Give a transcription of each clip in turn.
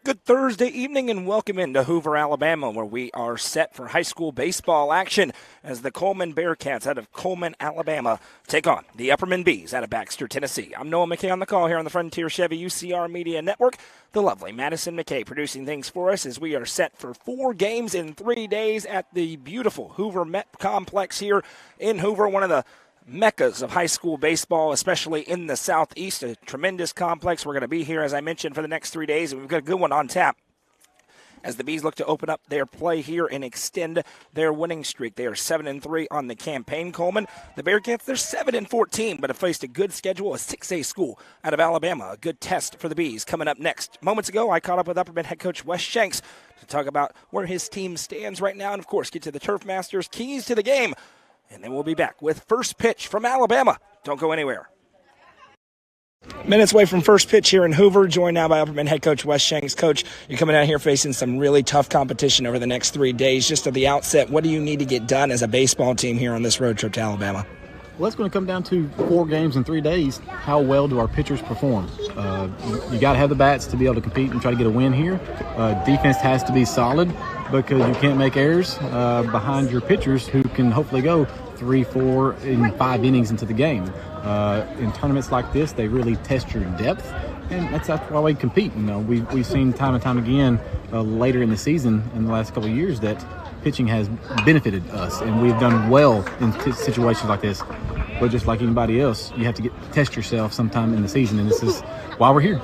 Good Thursday evening and welcome into Hoover, Alabama, where we are set for high school baseball action as the Cullman Bearcats out of Cullman, Alabama, take on the Upperman Bees out of Baxter, Tennessee. I'm Noah McKay on the call here on the Frontier Chevy UCR Media Network. The lovely Madison McKay producing things for us as we are set for 4 games in 3 days at the beautiful Hoover Met Complex here in Hoover, one of the meccas of high school baseball, especially in the southeast. A tremendous complex. We're going to be here, as I mentioned, for the next 3 days, and we've got a good one on tap as the Bees look to open up their play here and extend their winning streak. They are 7-3 on the campaign, Cullman. The Bearcats, they're 7-14, but have faced a good schedule, a 6A school out of Alabama. A good test for the Bees coming up next. Moments ago, I caught up with Upperman head coach Wes Shanks to talk about where his team stands right now and, of course, get to the Turf Masters keys to the game. And then we'll be back with first pitch from Alabama. Don't go anywhere. Minutes away from first pitch here in Hoover, joined now by Upperman head coach Wes Shanks. Coach, you're coming out here facing some really tough competition over the next 3 days. Just at the outset, what do you need to get done as a baseball team here on this road trip to Alabama? Well, it's going to come down to 4 games in 3 days. How well do our pitchers perform? You got to have the bats to be able to compete and try to get a win here. Defense has to be solid because you can't make errors behind your pitchers who can hopefully go 3, 4, and 5 innings into the game. In tournaments like this, they really test your depth, and that's why we compete. You know, we've seen time and time again later in the season in the last couple of years that pitching has benefited us, and we've done well in situations like this. But just like anybody else, you have to test yourself sometime in the season, and this is why we're here.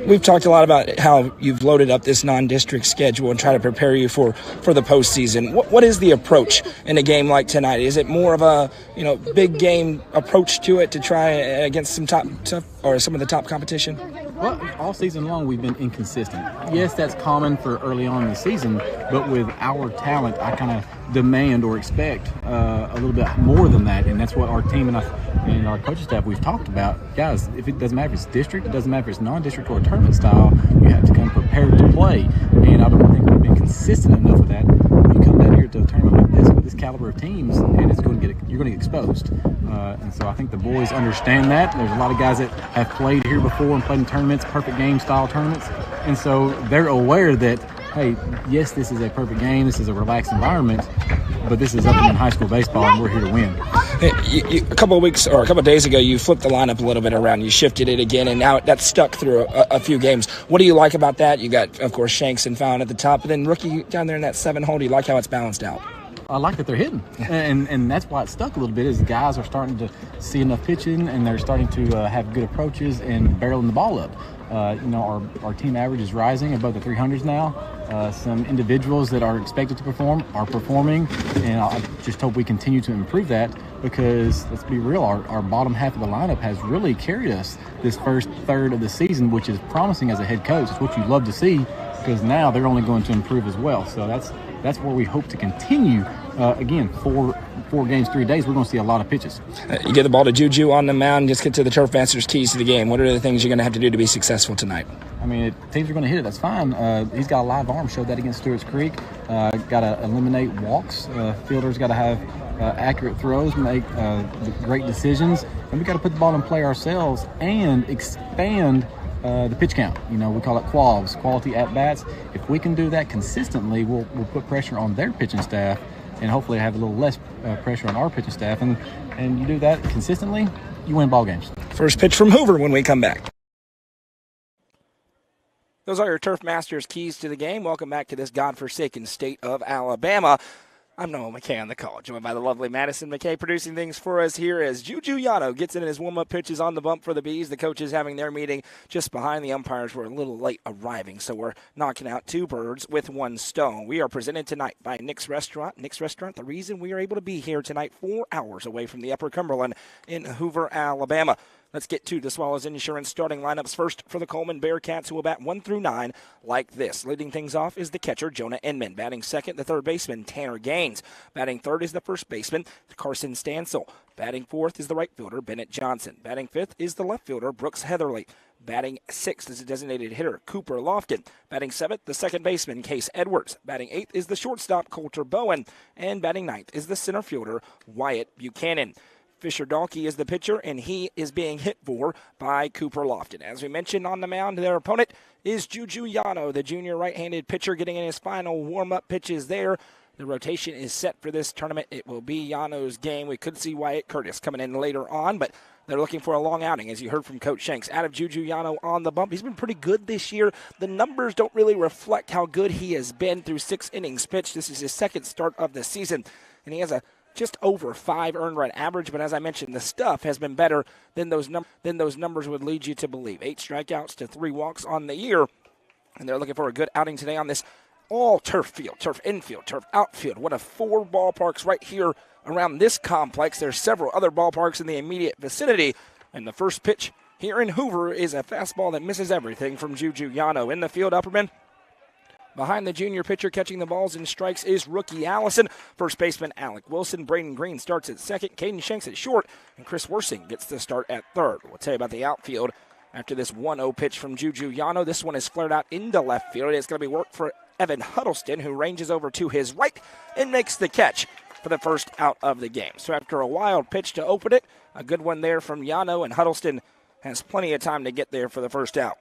We've talked a lot about how you've loaded up this non-district schedule and try to prepare you for the postseason. What is the approach in a game like tonight? Is it more of a big game approach to it to try against some some of the top competition? Well, all season long we've been inconsistent. Yes, that's common for early on in the season, but with our talent, I kind of demand or expect a little bit more than that, and that's what our team and our coaching staff we've talked about. Guys, if it doesn't matter if it's district, it doesn't matter if it's non-district or tournament style, you have to come prepared to play, and I don't think we've been consistent enough with that. You come down here to a tournament like this with this caliber of teams, and you're going to get exposed. And so I think the boys understand that. There's a lot of guys that have played here before and played in tournaments, perfect game style tournaments. And so they're aware that, hey, yes, this is a perfect game. This is a relaxed environment, but this is Upperman high school baseball, and we're here to win. A couple of days ago, you flipped the lineup a little bit around. You shifted it again, and now that's stuck through a few games. What do you like about that? You got, of course, Shanks and Fallon at the top, but then Rookie down there in that 7 hole. Do you like how it's balanced out? I like that they're hitting, and that's why it stuck a little bit. Is the guys are starting to see enough pitching, and they're starting to have good approaches and barreling the ball up. Our team average is rising above the 300s now. Some individuals that are expected to perform are performing, and I just hope we continue to improve that because, let's be real, our bottom half of the lineup has really carried us this first third of the season, which is promising as a head coach. It's what you love to see because now they're only going to improve as well. So that's where we hope to continue. Again, 4 games, 3 days, we're going to see a lot of pitches. You get the ball to Juju on the mound, just get to the Turf Masters keys to the game. What are the things you're going to have to do to be successful tonight? I mean, if teams are going to hit it, that's fine. He's got a live arm, showed that against Stewart's Creek. Got to eliminate walks. Fielders got to have accurate throws, make great decisions. And we got to put the ball in play ourselves and expand the pitch count. We call it QAVs, quality at-bats. If we can do that consistently, we'll put pressure on their pitching staff and hopefully have a little less pressure on our pitching staff. And you do that consistently, you win ball games. First pitch from Hoover when we come back. Those are your Turf Masters keys to the game. Welcome back to this godforsaken state of Alabama. I'm Noah McKay on the call, joined by the lovely Madison McKay producing things for us here as Juju Yano gets in his warm-up pitches on the bump for the Bees. The coaches having their meeting just behind. The umpires were a little late arriving, so we're knocking out 2 birds with 1 stone. We are presented tonight by Nick's Restaurant. Nick's Restaurant, the reason we are able to be here tonight 4 hours away from the Upper Cumberland in Hoover, Alabama. Let's get to the Swallows Insurance starting lineups first for the Cullman Bearcats, who will bat 1 through 9 like this. Leading things off is the catcher, Jonah Inman. Batting second, the third baseman, Tanner Gaines. Batting third is the first baseman, Carson Stansel. Batting fourth is the right fielder, Bennett Johnson. Batting fifth is the left fielder, Brooks Heatherly. Batting sixth is the designated hitter, Cooper Lofton. Batting seventh, the second baseman, Case Edwards. Batting eighth is the shortstop, Coulter Bowen. And batting ninth is the center fielder, Wyatt Buchanan. Fisher Dalkey is the pitcher, and he is being hit for by Cooper Lofton. As we mentioned on the mound, their opponent is Juju Yano, the junior right-handed pitcher, getting in his final warm-up pitches there. The rotation is set for this tournament. It will be Yano's game. We could see Wyatt Curtis coming in later on, but they're looking for a long outing, as you heard from Coach Shanks. Out of Juju Yano on the bump. He's been pretty good this year. The numbers don't really reflect how good he has been through 6 innings pitched. This is his second start of the season, and he has a just over 5 earned run average, but as I mentioned, the stuff has been better than those numbers would lead you to believe. 8 strikeouts to 3 walks on the year, and they're looking for a good outing today on this all turf field, turf infield, turf outfield. One of 4 ballparks right here around this complex. There's several other ballparks in the immediate vicinity, and the first pitch here in Hoover is a fastball that misses everything from Juju Yano. In the field, Upperman. Behind the junior pitcher catching the balls and strikes is rookie Allison. First baseman Alec Wilson. Braden Green starts at second. Caden Shanks at short. And Chris Worsing gets the start at third. We'll tell you about the outfield after this 1-0 pitch from Juju Yano. This one is flared out into left field. It's going to be work for Evan Huddleston, who ranges over to his right and makes the catch for the first out of the game. So after a wild pitch to open it, a good one there from Yano, and Huddleston has plenty of time to get there for the first out.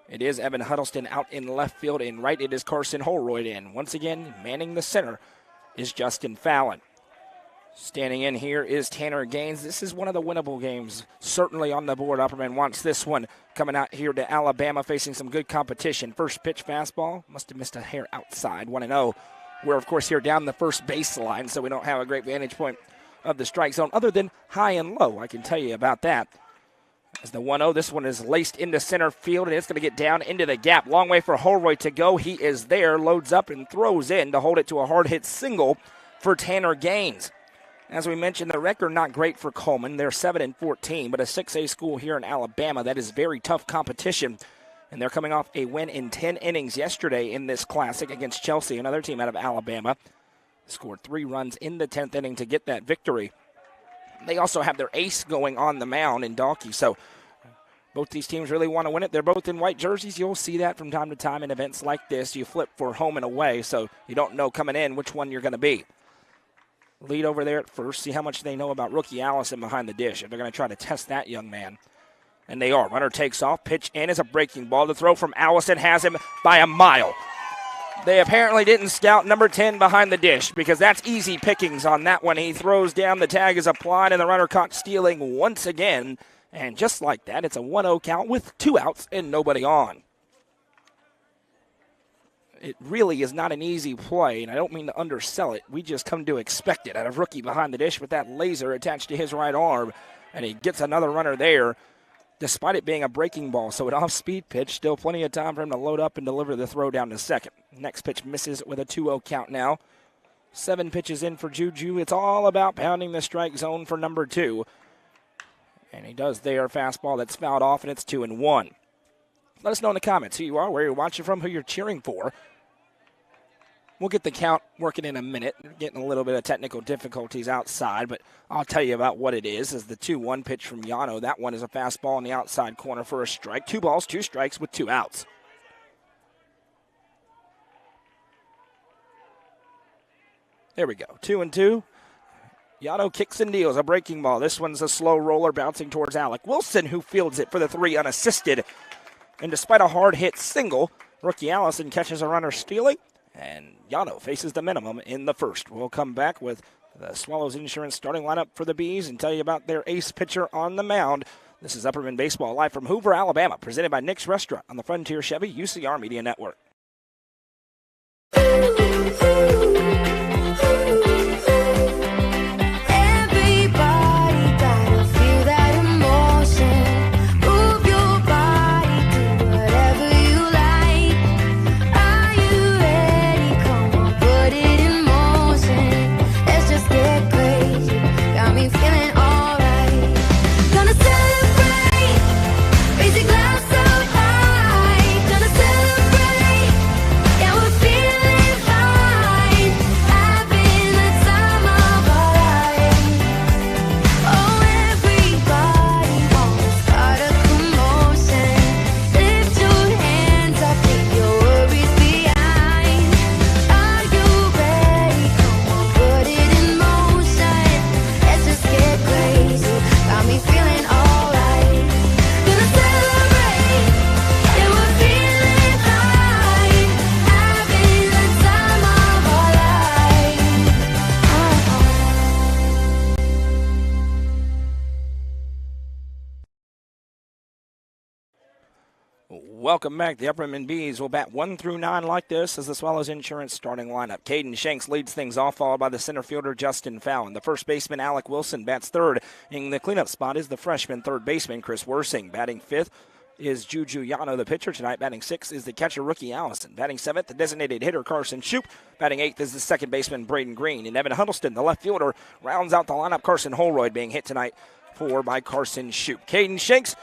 It is Evan Huddleston out in left field, and right it is Carson Holroyd in. Once again, manning the center is Justin Fallon. Standing in here is Tanner Gaines. This is one of the winnable games, certainly on the board. Upperman wants this one coming out here to Alabama, facing some good competition. First pitch fastball, must have missed a hair outside, 1-0. We're, of course, here down the first baseline, so we don't have a great vantage point of the strike zone other than high and low. I can tell you about that. As the 1-0, this one is laced into center field, and it's going to get down into the gap. Long way for Holroyd to go. He is there, loads up, and throws in to hold it to a hard-hit single for Tanner Gaines. As we mentioned, the record not great for Cullman. They're 7-14, but a 6A school here in Alabama. That is very tough competition, and they're coming off a win in 10 innings yesterday in this classic against Chelsea, another team out of Alabama. Scored 3 runs in the 10th inning to get that victory. They also have their ace going on the mound in Dalkey, so both these teams really want to win it. They're both in white jerseys. You'll see that from time to time in events like this. You flip for home and away, so you don't know coming in which one you're going to be. Lead over there at first. See how much they know about rookie Allison behind the dish. If they're going to try to test that young man. And they are. Runner takes off. Pitch in is a breaking ball. The throw from Allison has him by a mile. They apparently didn't scout number 10 behind the dish because that's easy pickings on that one. He throws down. The tag is applied, and the runner caught stealing once again. And just like that, it's a 1-0 count with 2 outs and nobody on. It really is not an easy play, and I don't mean to undersell it. We just come to expect it out of rookie behind the dish with that laser attached to his right arm, and he gets another runner there, despite it being a breaking ball. So an off-speed pitch, still plenty of time for him to load up and deliver the throw down to second. Next pitch misses with a 2-0 count now. 7 pitches in for Juju. It's all about pounding the strike zone for number 2. And he does there, fastball that's fouled off, and it's 2-1. Let us know in the comments who you are, where you're watching from, who you're cheering for. We'll get the count working in a minute. We're getting a little bit of technical difficulties outside, but I'll tell you about what it is. As the 2-1 pitch from Yano, that one is a fastball in the outside corner for a strike. 2 balls, 2 strikes with 2 outs. There we go, 2-2. Yano kicks and deals a breaking ball. This one's a slow roller bouncing towards Alec Wilson, who fields it for the 3 unassisted. And despite a hard-hit single, rookie Allison catches a runner stealing, and Yano faces the minimum in the first. We'll come back with the Swallows Insurance starting lineup for the Bees and tell you about their ace pitcher on the mound. This is Upperman Baseball live from Hoover, Alabama, presented by Nick's Restaurant on the Frontier Chevy UCR Media Network. Welcome back. The Upperman Bees will bat 1 through 9 like this as the Swallows Insurance starting lineup. Caden Shanks leads things off, followed by the center fielder Justin Fallon. The first baseman Alec Wilson bats third. In the cleanup spot is the freshman third baseman Chris Worsing. Batting fifth is Juju Yano, the pitcher tonight. Batting sixth is the catcher rookie Allison. Batting seventh, the designated hitter Carson Shoup. Batting eighth is the second baseman Braden Green. And Evan Huddleston, the left fielder, rounds out the lineup. Carson Holroyd being hit tonight by Carson Shoup. Caden Shanks,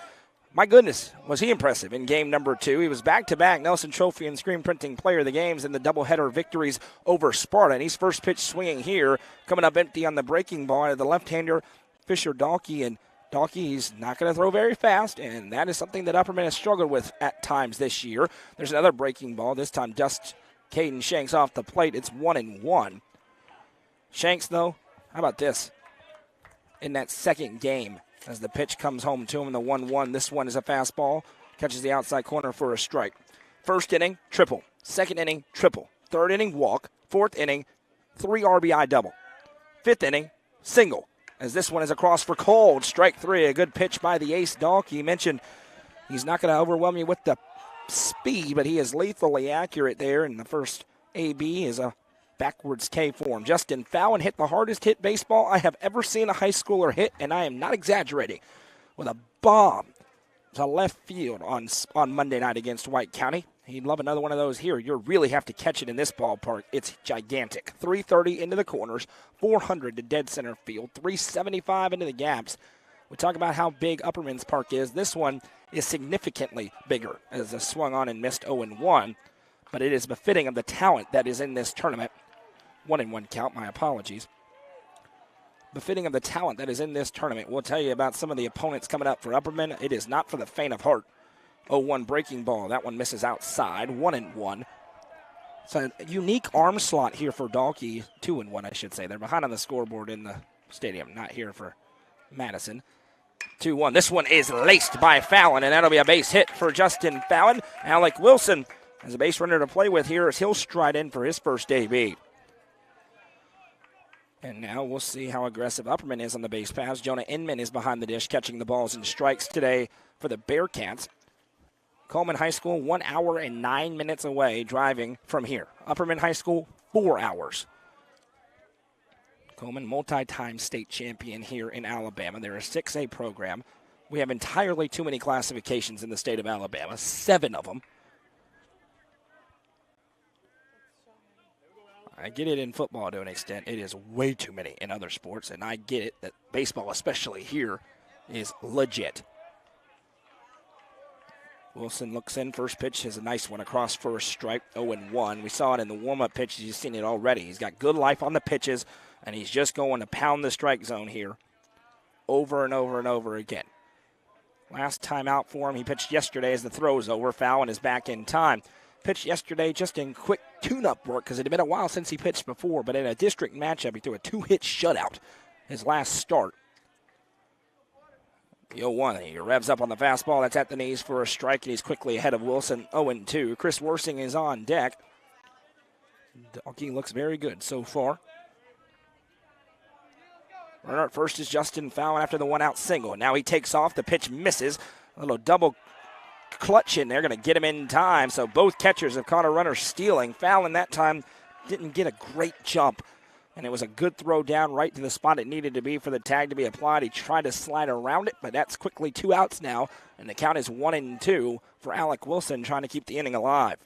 my goodness, was he impressive in game number 2. He was back-to-back Nelson Trophy and Screen Printing Player of the Games in the doubleheader victories over Sparta. And he's first pitch swinging here, coming up empty on the breaking ball out of the left-hander Fisher Dalkey. And Dalkey, he's not going to throw very fast, and that is something that Upperman has struggled with at times this year. There's another breaking ball, this time just Caden Shanks off the plate. It's 1-1. Shanks, though, how about this? In that second game, as the pitch comes home to him in the 1-1. This one is a fastball. Catches the outside corner for a strike. First inning, triple. Second inning, triple. Third inning, walk. Fourth inning, 3 RBI double. Fifth inning, single. As this one is across for Cold. Strike 3. A good pitch by the ace Dalk. He mentioned he's not going to overwhelm you with the speed, but he is lethally accurate there. And the first AB is a backwards K form. Justin Fallon hit the hardest hit baseball I have ever seen a high schooler hit, and I am not exaggerating, with a bomb to left field on Monday night against White County. He'd love another one of those here. You really have to catch it in this ballpark. It's gigantic. 330 into the corners, 400 to dead center field, 375 into the gaps. We talk about how big Upperman's Park is. This one is significantly bigger as it swung on and missed 0-1, but it is befitting of the talent that is in this tournament. 1-1 count, my apologies. Befitting of the talent that is in this tournament. We'll tell you about some of the opponents coming up for Upperman. It is not for the faint of heart. 0-1 breaking ball. That one misses outside. 1-1. It's a unique arm slot here for Dalkey. 2-1, I should say. They're behind on the scoreboard in the stadium. Not here for Madison. 2-1. This one is laced by Fallon, and that'll be a base hit for Justin Fallon. Alec Wilson has a base runner to play with here as he'll stride in for his first AB. And now we'll see how aggressive Upperman is on the base paths. Jonah Inman is behind the dish, catching the balls and strikes today for the Bearcats. Cullman High School, 1 hour and 9 minutes away driving from here. Upperman High School, 4 hours. Cullman, multi-time state champion here in Alabama. They're a 6A program. We have entirely too many classifications in the state of Alabama, 7 of them. I get it in football to an extent. It is way too many in other sports, and I get it that baseball, especially here, is legit. Wilson looks in. First pitch is a nice one across for a strike, 0-1. We saw it in the warm-up pitches. You've seen it already. He's got good life on the pitches, and he's just going to pound the strike zone here over and over and over again. Last time out for him, he pitched yesterday as the throw's over. Fallon is back in time. Pitched yesterday just in quick tune-up work because it had been a while since he pitched before, but in a district matchup, he threw a 2-hit shutout his last start. The 0-1, he revs up on the fastball. That's at the knees for a strike, and he's quickly ahead of Wilson, 0-2. Chris Worsing is on deck. Dalkey looks very good so far. Runner at first is Justin Fallon after the one-out single. Now he takes off. The pitch misses. A little double clutch in there, going to get him in time. So both catchers have caught a runner stealing. Fallon that time didn't get a great jump, and it was a good throw down right to the spot it needed to be for the tag to be applied. He tried to slide around it, but that's quickly 2 outs now, and the count is 1-2 for Alec Wilson trying to keep the inning alive.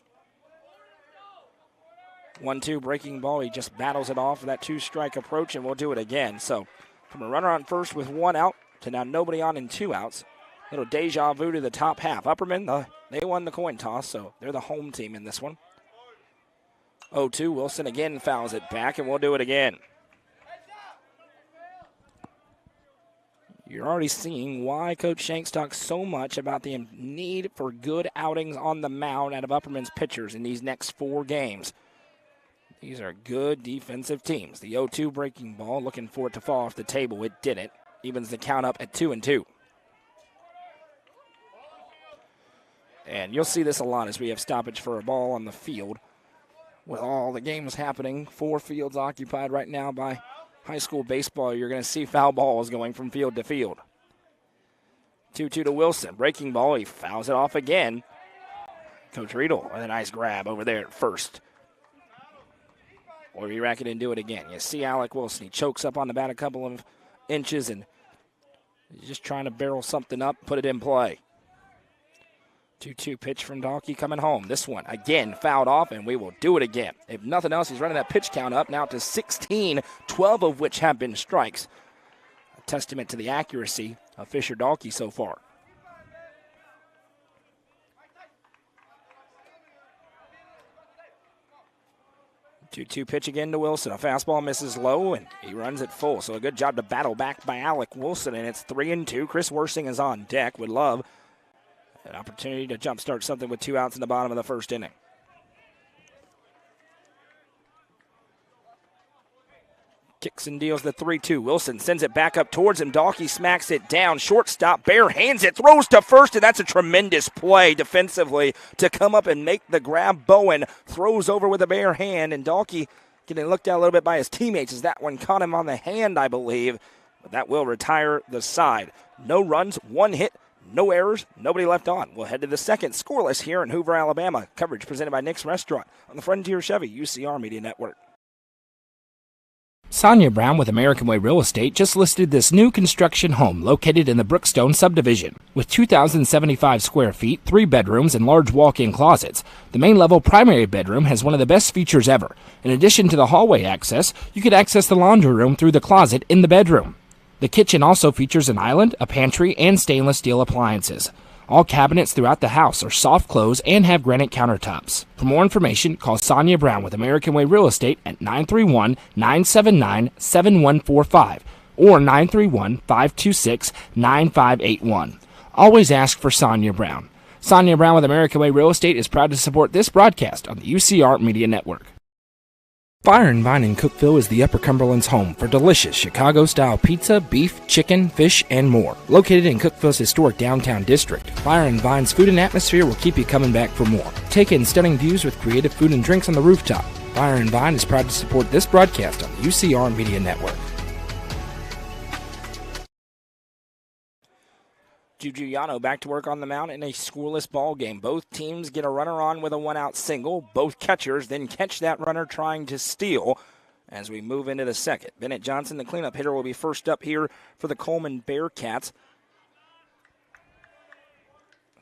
1-2 breaking ball. He just battles it off for that 2-strike approach, and we'll do it again. So from a runner on first with 1 out to now nobody on and 2 outs. Little deja vu to the top half. Upperman, they won the coin toss, so they're the home team in this one. 0-2, Wilson again fouls it back, and we'll do it again. You're already seeing why Coach Shanks talks so much about the need for good outings on the mound out of Upperman's pitchers in these next 4 games. These are good defensive teams. The 0-2 breaking ball, looking for it to fall off the table. It didn't. Evens the count up at 2-2. And you'll see this a lot as we have stoppage for a ball on the field. With all the games happening, 4 fields occupied right now by high school baseball, you're going to see foul balls going from field to field. 2-2 to Wilson. Breaking ball, he fouls it off again. Coach Riedel with a nice grab over there at first. Or you rack it and do it again. You see Alec Wilson. He chokes up on the bat a couple of inches and he's just trying to barrel something up, put it in play. 2-2 pitch from Dalkey coming home. This one, again, fouled off, and we will do it again. If nothing else, he's running that pitch count up now to 16, 12 of which have been strikes. A testament to the accuracy of Fisher Dalkey so far. 2-2 pitch again to Wilson. A fastball misses low, and he runs it full. So a good job to battle back by Alec Wilson, and it's 3-2. Chris Worsing is on deck. Would love an opportunity to jumpstart something with 2 outs in the bottom of the first inning. Kicks and deals the 3-2. Wilson sends it back up towards him. Dalkey smacks it down. Shortstop, bare hands it, throws to first, and that's a tremendous play defensively to come up and make the grab. Bowen throws over with a bare hand, and Dalkey getting looked at a little bit by his teammates as that one caught him on the hand, I believe. But that will retire the side. No runs, 1 hit, no errors, nobody left on. We'll head to the second, scoreless here in Hoover, Alabama. Coverage presented by Nick's Restaurant on the Frontier Chevy UCR Media Network. Sonia Brown with American Way Real Estate just listed this new construction home located in the Brookstone subdivision. With 2,075 square feet, 3 bedrooms, and large walk-in closets, the main level primary bedroom has one of the best features ever. In addition to the hallway access, you could access the laundry room through the closet in the bedroom. The kitchen also features an island, a pantry, and stainless steel appliances. All cabinets throughout the house are soft close and have granite countertops. For more information, call Sonia Brown with American Way Real Estate at 931-979-7145 or 931-526-9581. Always ask for Sonia Brown. Sonia Brown with American Way Real Estate is proud to support this broadcast on the UCR Media Network. Fire and Vine in Cookeville is the Upper Cumberland's home for delicious Chicago-style pizza, beef, chicken, fish, and more. Located in Cookeville's historic downtown district, Fire and Vine's food and atmosphere will keep you coming back for more. Take in stunning views with creative food and drinks on the rooftop. Fire and Vine is proud to support this broadcast on the UCR Media Network. Juju Yano back to work on the mound in a scoreless ball game. Both teams get a runner on with a 1-out single. Both catchers then catch that runner trying to steal as we move into the second. Bennett Johnson, the cleanup hitter, will be first up here for the Cullman Bearcats.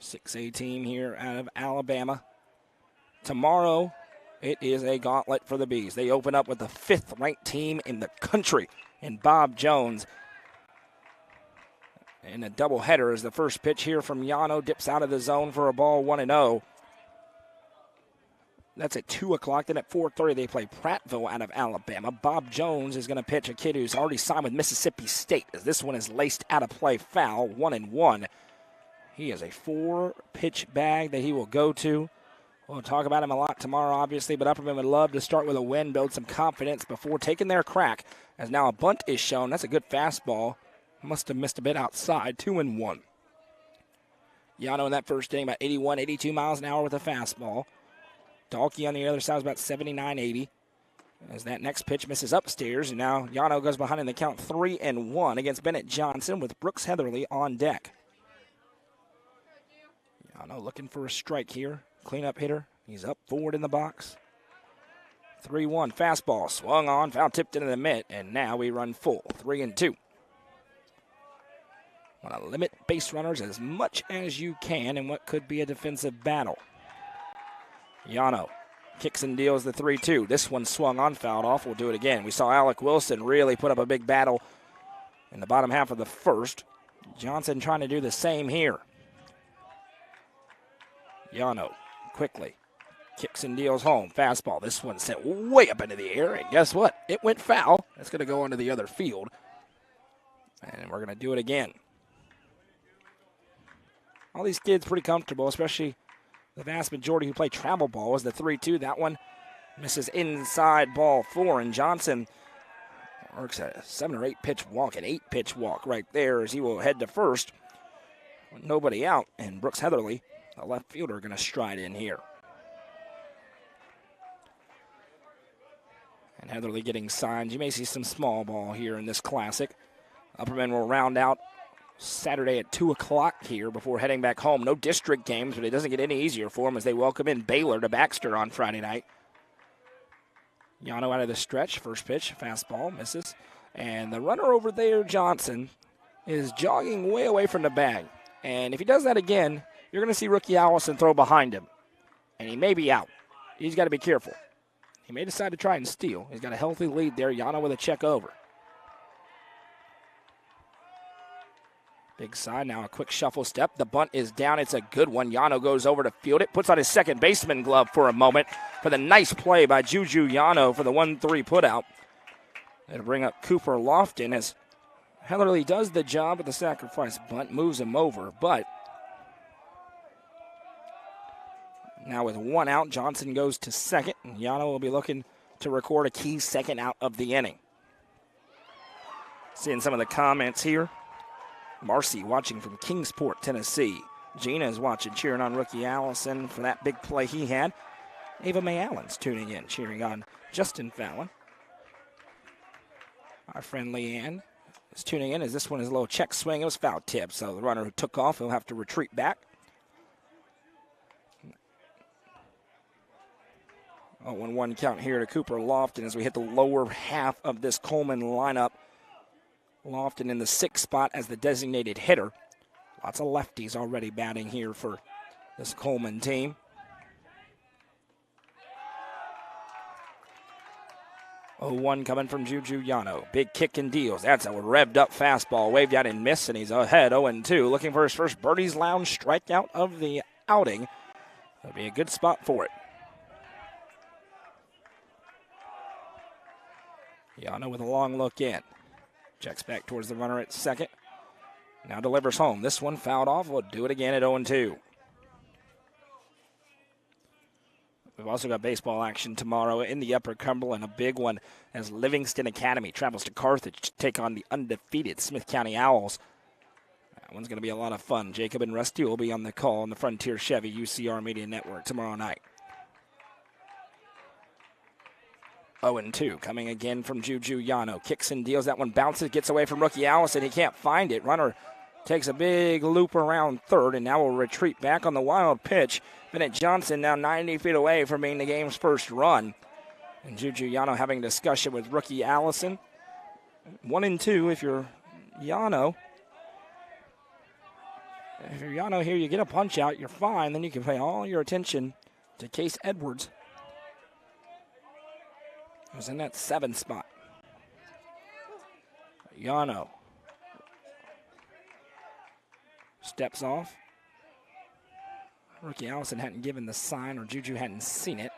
6A team here out of Alabama. Tomorrow, it is a gauntlet for the Bees. They open up with the 5th-ranked team in the country in Bob Jones. And a doubleheader is the first pitch here from Yano. Dips out of the zone for a ball, 1-0. That's at 2 o'clock. Then at 4:30, they play Prattville out of Alabama. Bob Jones is going to pitch a kid who's already signed with Mississippi State, as this one is laced out of play foul, 1-1. He has a 4-pitch bag that he will go to. We'll talk about him a lot tomorrow, obviously, but Upperman would love to start with a win, build some confidence before taking their crack, as now a bunt is shown. That's a good fastball. Must have missed a bit outside, 2-1. Yano in that first inning about 81, 82 miles an hour with a fastball. Dalkey on the other side is about 79, 80. As that next pitch misses upstairs, and now Yano goes behind in the count 3-1 against Bennett Johnson with Brooks Heatherly on deck. Yano looking for a strike here. Cleanup hitter. He's up forward in the box. 3-1 fastball swung on, foul tipped into the mitt, and now we run full, 3-2. Want to limit base runners as much as you can in what could be a defensive battle. Yano kicks and deals the 3-2. This one swung on, fouled off. We'll do it again. We saw Alec Wilson really put up a big battle in the bottom half of the first. Johnson trying to do the same here. Yano quickly kicks and deals home. Fastball. This one sent way up into the air, and guess what? It went foul. It's going to go onto the other field, and we're going to do it again. All these kids pretty comfortable, especially the vast majority who play travel ball. Is the 3-2. That one misses inside, ball 4, and Johnson works a 7 or 8 pitch walk, an 8-pitch walk right there as he will head to first. Nobody out, and Brooks Heatherly, the left fielder, going to stride in here. And Heatherly getting signed. You may see some small ball here in this classic. Upperman will round out Saturday at 2 o'clock here before heading back home. No district games, but it doesn't get any easier for them as they welcome in Baylor to Baxter on Friday night. Yano out of the stretch. First pitch, fastball, misses. And the runner over there, Johnson, is jogging way away from the bag. And if he does that again, you're going to see rookie Allison throw behind him. And he may be out. He's got to be careful. He may decide to try and steal. He's got a healthy lead there. Yano with a check over. Big side, now a quick shuffle step. The bunt is down. It's a good one. Yano goes over to field it, puts on his second baseman glove for a moment for the nice play by Juju Yano for the 1-3 putout. It'll bring up Cooper Lofton as Hellerly does the job with the sacrifice bunt, moves him over, but now with one out, Johnson goes to second, and Yano will be looking to record a key second out of the inning. Seeing some of the comments here. Marcy watching from Kingsport, Tennessee. Gina is watching, cheering on rookie Allison for that big play he had. Ava May Allen's tuning in, cheering on Justin Fallon. Our friend Leanne is tuning in as this one is a little check swing. It was foul tip, so the runner who took off, he'll have to retreat back. 0-1 count here to Cooper Lofton as we hit the lower half of this Cullman lineup. Lofton in the 6th spot as the designated hitter. Lots of lefties already batting here for this Cullman team. 0-1 coming from Juju Yano. Big kick and deals. That's a revved up fastball. Waved out and missed, and he's ahead 0-2. Looking for his first Birdie's Lounge strikeout of the outing. That'll be a good spot for it. Yano with a long look in. Checks back towards the runner at second. Now delivers home. This one fouled off. We'll do it again at 0-2. We've also got baseball action tomorrow in the Upper Cumberland, a big one as Livingston Academy travels to Carthage to take on the undefeated Smith County Owls. That one's going to be a lot of fun. Jacob and Rusty will be on the call on the Frontier Chevy UCR Media Network tomorrow night. 0-2 coming again from Juju Yano. Kicks and deals. That one bounces, gets away from rookie Allison. He can't find it. Runner takes a big loop around third and now will retreat back on the wild pitch. Bennett Johnson now 90 feet away from being the game's first run. And Juju Yano having a discussion with rookie Allison. 1-2 if you're Yano. If you're Yano here, you get a punch out, you're fine. Then you can pay all your attention to Case Edwards. Who's in that 7th spot. Yano steps off. Rookie Allison hadn't given the sign, or Juju hadn't seen it.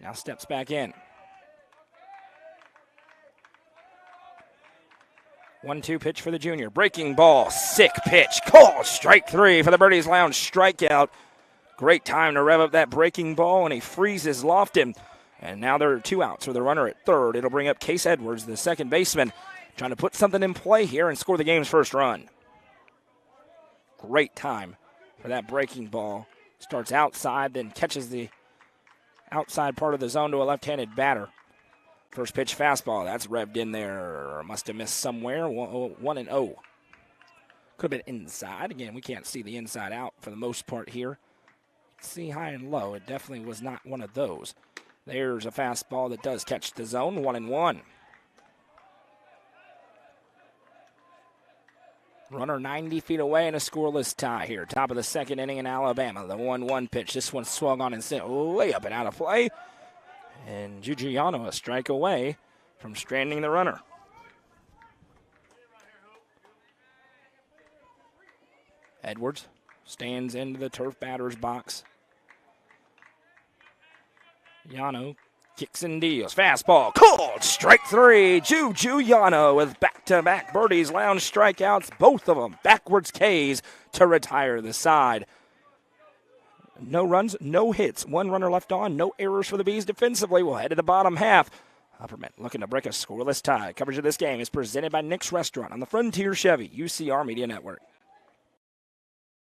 Now steps back in. 1-2 pitch for the junior. Breaking ball, sick pitch. Call, strike 3 for the Birdies Lounge strikeout. Great time to rev up that breaking ball, and he freezes Lofton. And now there are 2 outs with a runner at third. It'll bring up Case Edwards, the second baseman, trying to put something in play here and score the game's first run. Great time for that breaking ball. Starts outside, then catches the outside part of the zone to a left-handed batter. First pitch fastball. That's revved in there. Must have missed somewhere. 1-0. Could have been inside. Again, we can't see the inside out for the most part here. See high and low. It definitely was not one of those. There's a fastball that does catch the zone. 1-1. Runner 90 feet away and a scoreless tie here. Top of the second inning in Alabama. The 1-1 pitch. This one swung on and sent way up and out of play. And Juju Yano a strike away from stranding the runner. Edwards stands into the turf batter's box. Yano kicks and deals. Fastball called. Strike 3. Juju Yano with back-to-back Birdies Lounge strikeouts. Both of them backwards Ks to retire the side. No runs, no hits. 1 runner left on. No errors for the Bees defensively. We'll head to the bottom half. Upperman looking to break a scoreless tie. Coverage of this game is presented by Nick's Restaurant on the Frontier Chevy UCR Media Network.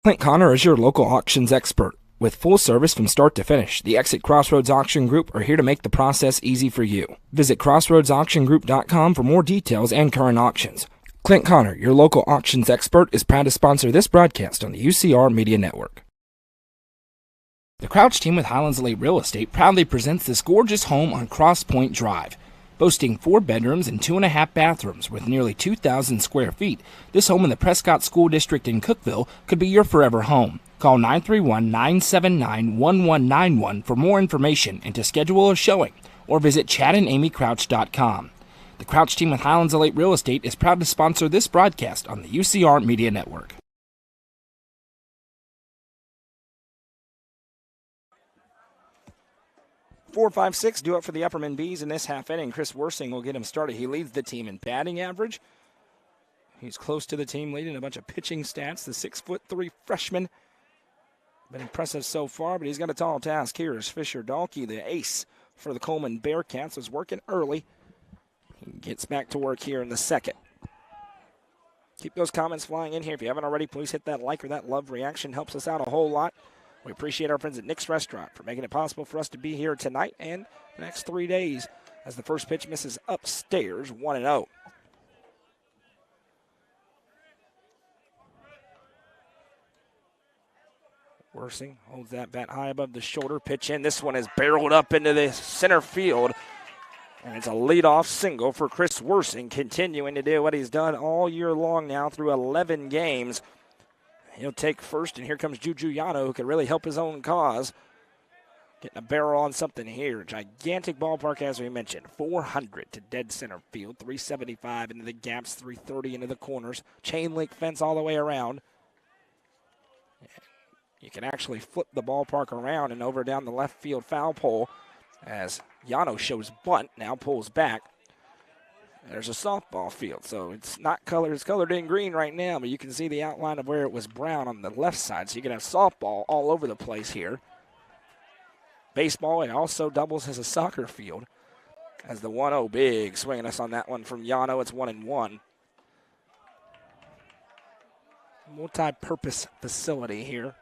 Clint Connor is your local auctions expert. With full service from start to finish, the Exit Crossroads Auction Group are here to make the process easy for you. Visit crossroadsauctiongroup.com for more details and current auctions. Clint Connor, your local auctions expert, is proud to sponsor this broadcast on the UCR Media Network. The Crouch team with Highlands Elite Real Estate proudly presents this gorgeous home on Cross Point Drive. Boasting 4 bedrooms and 2.5 bathrooms with nearly 2,000 square feet, this home in the Prescott School District in Cookeville could be your forever home. Call 931-979-1191 for more information and to schedule a showing, or visit chadandamycrouch.com. The Crouch team with Highlands Elite Real Estate is proud to sponsor this broadcast on the UCR Media Network. Four, 5, 6 due up for the Upperman Bees in this half inning. Chris Worsing will get him started. He leads the team in batting average. He's close to the team lead in a bunch of pitching stats. The 6'3" freshman. Been impressive so far, but he's got a tall task here as Fisher Dahlke, the ace for the Cullman Bearcats, was working early. He gets back to work here in the second. Keep those comments flying in here. If you haven't already, please hit that like or that love reaction. Helps us out a whole lot. We appreciate our friends at Nick's Restaurant for making it possible for us to be here tonight and the next 3 days as the first pitch misses upstairs, 1-0. Worsing holds that bat high above the shoulder. Pitch in. This one is barreled up into the center field. And it's a leadoff single for Chris Worsing, continuing to do what he's done all year long now through 11 games. He'll take first, and here comes Juju Yano, who can really help his own cause. Getting a barrel on something here. Gigantic ballpark, as we mentioned. 400 to dead center field. 375 into the gaps, 330 into the corners. Chain link fence all the way around. You can actually flip the ballpark around and over down the left field foul pole as Yano shows bunt, now pulls back. There's a softball field, so it's not colored. It's colored in green right now, but you can see the outline of where it was brown on the left side, so you can have softball all over the place here. Baseball, it also doubles as a soccer field as the 1-0 big swinging us on that one from Yano. It's 1-1. Multi-purpose facility here.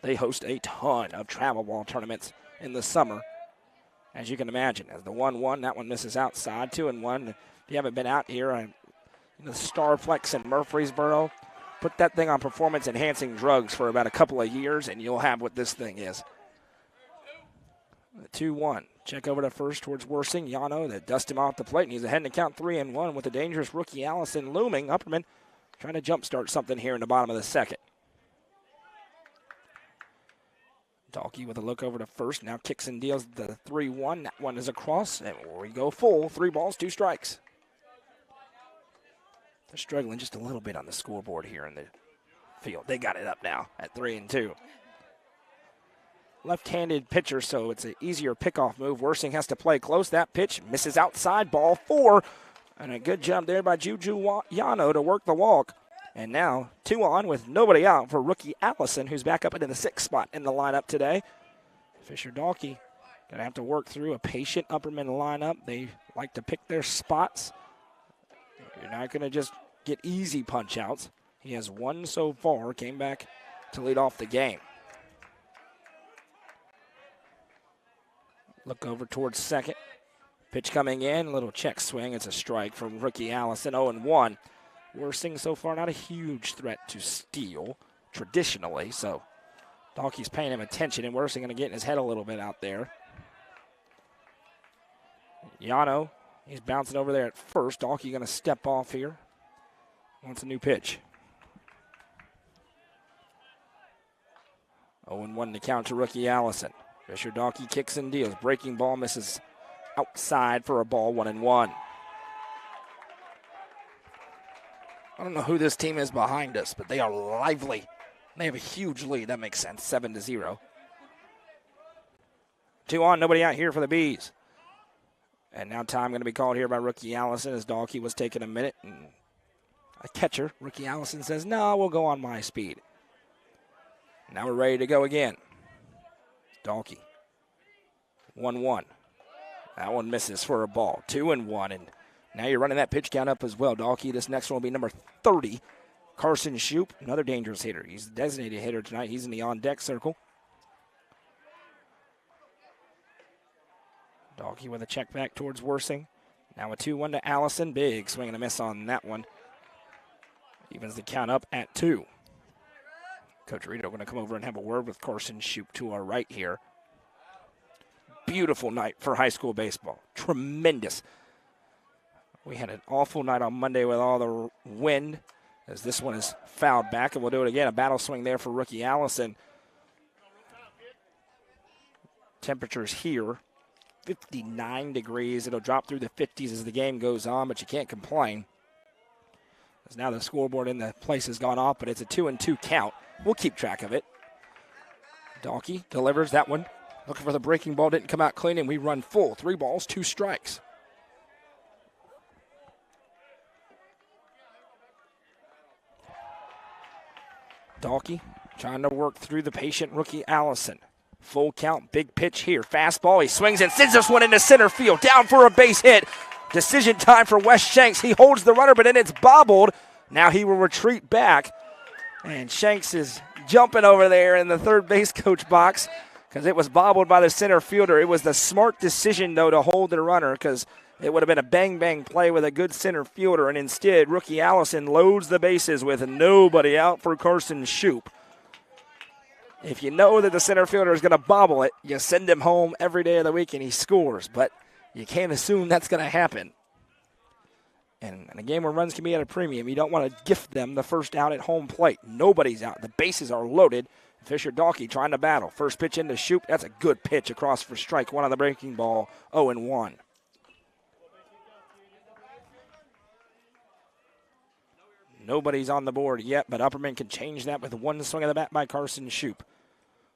They host a ton of travel ball tournaments in the summer, as you can imagine. As the 1-1, that one misses outside. 2-1. If you haven't been out here in the Starplex in Murfreesboro, put that thing on performance-enhancing drugs for about a couple of years, and you'll have what this thing is. 2-1. Check over to first towards Worsing. Yano, that dust him off the plate, and he's ahead in the count 3-1 with the dangerous rookie Allison looming. Upperman trying to jumpstart something here in the bottom of the second. Dahlke with a look over to first. Now kicks and deals the 3-1. That one is across, and we go full. 3 balls, 2 strikes. They're struggling just a little bit on the scoreboard here in the field. They got it up now at 3-2. Left-handed pitcher, so it's an easier pickoff move. Worsing has to play close. That pitch misses outside, ball 4. And a good job there by Juju Yano to work the walk. And now 2 on with nobody out for rookie Allison, who's back up into the 6th spot in the lineup today. Fisher Dahlke going to have to work through a patient Upperman lineup. They like to pick their spots. You're not going to just get easy punch-outs. He has 1 so far, came back to lead off the game. Look over towards second. Pitch coming in, little check swing. It's a strike from rookie Allison, 0-1. Worsing so far not a huge threat to steal traditionally, so Dahlke's paying him attention, and Worsing going to get in his head a little bit out there. Yano, he's bouncing over there at first. Dahlke going to step off here. Wants a new pitch. 0-1 to count to rookie Allison. Fisher Dahlke kicks and deals. Breaking ball misses outside for a ball, 1-1. I don't know who this team is behind us, but they are lively. They have a huge lead. That makes sense, 7-0. 2 on, nobody out here for the Bees. And now time going to be called here by rookie Allison as Dahlke was taking a minute. And a catcher, rookie Allison, says, no, we'll go on my speed. Now we're ready to go again. Dahlke, 1-1. That one misses for a ball, 2-1, and now you're running that pitch count up as well. Dahlke, this next one will be number 30. Carson Shoup, another dangerous hitter. He's the designated hitter tonight. He's in the on-deck circle. Dahlke with a check back towards Worsing. Now a 2-1 to Allison. Big swing and a miss on that one. Evens the count up at 2. Coach Rito going to come over and have a word with Carson Shoup to our right here. Beautiful night for high school baseball. Tremendous. We had an awful night on Monday with all the wind, as this one is fouled back, and we'll do it again. A battle swing there for rookie Allison. Temperatures here, 59 degrees. It'll drop through the 50s as the game goes on, but you can't complain. As now the scoreboard in the place has gone off, but it's a 2-2 count. We'll keep track of it. Dalkey delivers that one. Looking for the breaking ball, didn't come out clean, and we run full. 3 balls, 2 strikes. Dalkey trying to work through the patient rookie Allison. Full count, big pitch here. Fastball, he swings and sends this one into center field. Down for a base hit. Decision time for Wes Shanks. He holds the runner, but then it's bobbled. Now he will retreat back. And Shanks is jumping over there in the third base coach box because it was bobbled by the center fielder. It was the smart decision, though, to hold the runner because it would have been a bang-bang play with a good center fielder. And instead, rookie Allison loads the bases with nobody out for Carson Shoup. If you know that the center fielder is going to bobble it, you send him home every day of the week and he scores. But you can't assume that's going to happen. And in a game where runs can be at a premium, you don't want to gift them the first out at home plate. Nobody's out. The bases are loaded. Fisher Dalkey trying to battle. First pitch into Shoup. That's a good pitch across for strike one on the breaking ball. 0-1. Nobody's on the board yet, but Upperman can change that with one swing of the bat by Carson Shoup.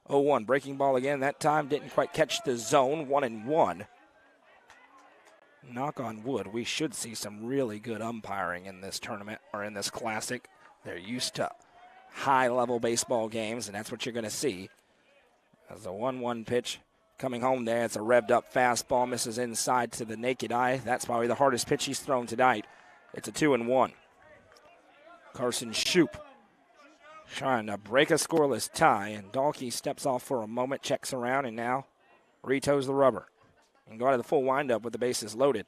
0-1. Breaking ball again. That time didn't quite catch the zone. 1-1. Knock on wood, we should see some really good umpiring in this tournament or in this classic. They're used to high-level baseball games, and that's what you're going to see. As a 1-1 pitch coming home there, it's a revved-up fastball, misses inside to the naked eye. That's probably the hardest pitch he's thrown tonight. It's a 2-1. Carson Shoup trying to break a scoreless tie, and Dalkey steps off for a moment, checks around, and now retoes the rubber. And go out of the full windup with the bases loaded.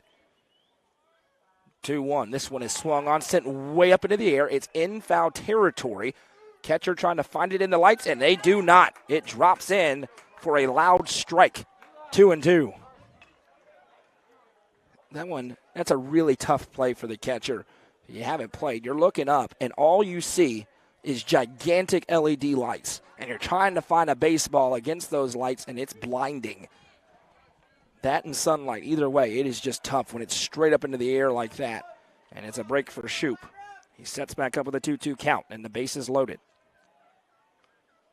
2-1. This one is swung on, sent way up into the air. It's in foul territory. Catcher trying to find it in the lights, and they do not. It drops in for a loud strike. 2-2. That one, that's a really tough play for the catcher. If you haven't played, you're looking up, and all you see is gigantic LED lights. And you're trying to find a baseball against those lights, and it's blinding. That and sunlight, either way, it is just tough when it's straight up into the air like that. And it's a break for Shoup. He sets back up with a 2-2 count, and the base is loaded.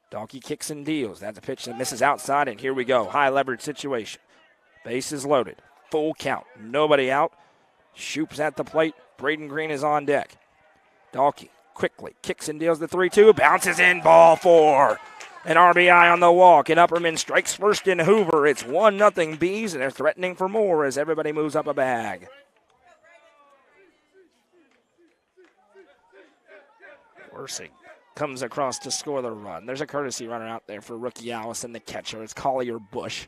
Dalkey kicks and deals. That's a pitch that misses outside, and here we go. High leverage situation. Base is loaded. Full count. Nobody out. Shoup's at the plate. Braden Green is on deck. Dalkey quickly kicks and deals the 3-2. Bounces in, ball 4. An RBI on the walk, and Upperman strikes first in Hoover. It's 1-0 Bees, and they're threatening for more as everybody moves up a bag. Worsing comes across to score the run. There's a courtesy runner out there for rookie Allison, the catcher. It's Collier Bush.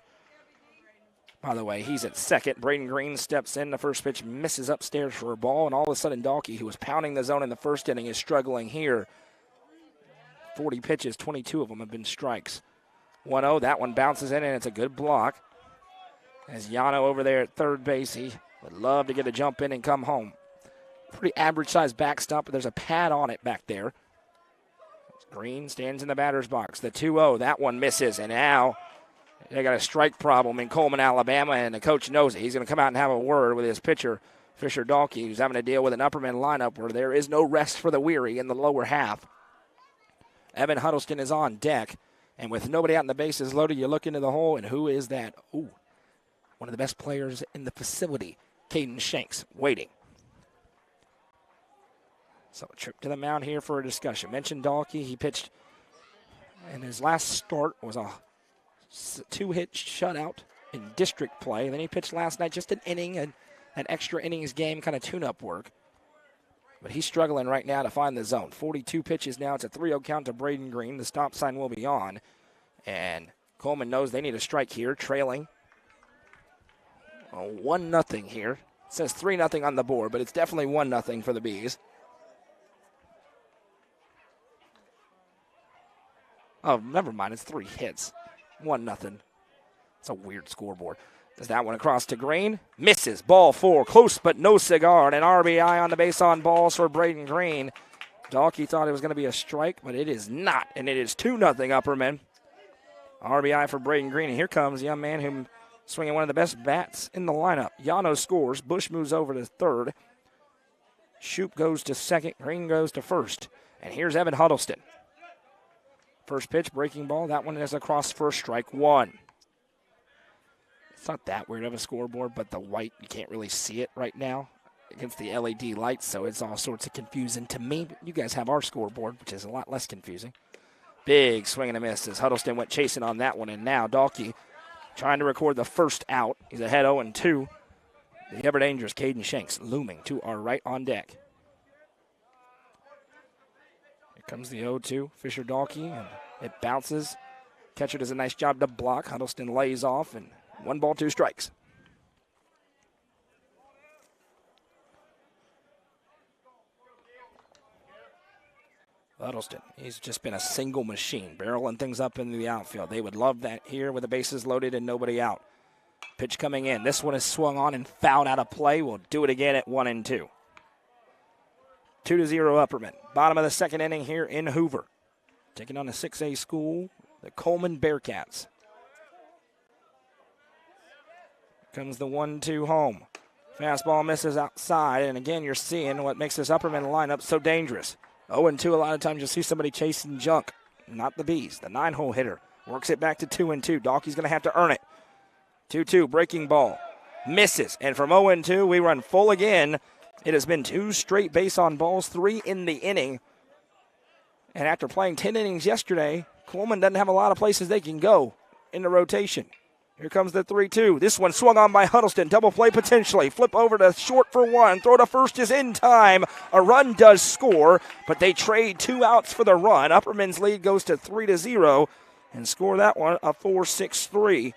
By the way, he's at second. Braden Green steps in. The first pitch misses upstairs for a ball, and all of a sudden Dalkey, who was pounding the zone in the first inning, is struggling here. 40 pitches, 22 of them have been strikes. 1-0, that one bounces in, and it's a good block. As Yano over there at third base, he would love to get a jump in and come home. Pretty average-sized backstop, but there's a pad on it back there. Green stands in the batter's box. The 2-0, that one misses, and now they got a strike problem in Cullman, Alabama, and the coach knows it. He's going to come out and have a word with his pitcher, Fisher Dalkey, who's having to deal with an Upperman lineup where there is no rest for the weary in the lower half. Evan Huddleston is on deck, and with nobody out in the bases loaded, you look into the hole, and who is that? Ooh, one of the best players in the facility, Caden Shanks, waiting. So a trip to the mound here for a discussion. Mentioned Dalkey, he pitched, and his last start was a 2-hit shutout in district play. Then he pitched last night just an inning, and an extra innings game kind of tune-up work. But he's struggling right now to find the zone. 42 pitches now. It's a 3-0 count to Braden Green. The stop sign will be on. And Cullman knows they need a strike here, trailing 1-0 here. It says 3-0 on the board, but it's definitely 1-0 for the Bees. Oh, never mind. It's 3 hits. 1-0. It's a weird scoreboard. Does that one across to Green? Misses. Ball 4. Close, but no cigar. And an RBI on the base on balls for Braden Green. Dalkey thought it was going to be a strike, but it is not. And it is 2-0 Upperman. RBI for Braden Green. And here comes the young man who swinging one of the best bats in the lineup. Yano scores. Bush moves over to third. Shoup goes to second. Green goes to first. And here's Evan Huddleston. First pitch, breaking ball. That one is across first, strike 1. It's not that weird of a scoreboard, but the white, you can't really see it right now against the LED lights, so it's all sorts of confusing to me. But you guys have our scoreboard, which is a lot less confusing. Big swing and a miss as Huddleston went chasing on that one, and now Dalkey trying to record the first out. He's ahead 0-2. The ever-dangerous Caden Shanks looming to our right on deck. Here comes the 0-2, Fisher Dalkey, and it bounces. Catcher does a nice job to block. Huddleston lays off, and 1 ball, 2 strikes. Huddleston, he's just been a single machine, barreling things up into the outfield. They would love that here with the bases loaded and nobody out. Pitch coming in. This one is swung on and fouled out of play. We'll do it again at 1-2. 2-0 Upperman. Bottom of the second inning here in Hoover. Taking on the 6A school, the Cullman Bearcats. Comes the 1-2 home. Fastball misses outside, and again, you're seeing what makes this Upperman lineup so dangerous. 0-2, a lot of times you'll see somebody chasing junk. Not the Bees. The 9-hole hitter works it back to 2-2. Dalkey's going to have to earn it. 2-2, breaking ball. Misses, and from 0-2, we run full again. It has been 2 straight base on balls, 3 in the inning. And after playing 10 innings yesterday, Cullman doesn't have a lot of places they can go in the rotation. Here comes the 3-2. This one swung on by Huddleston. Double play potentially. Flip over to short for 1. Throw to first is in time. A run does score, but they trade 2 outs for the run. Upperman's lead goes to 3-0 and score that one a 4-6-3.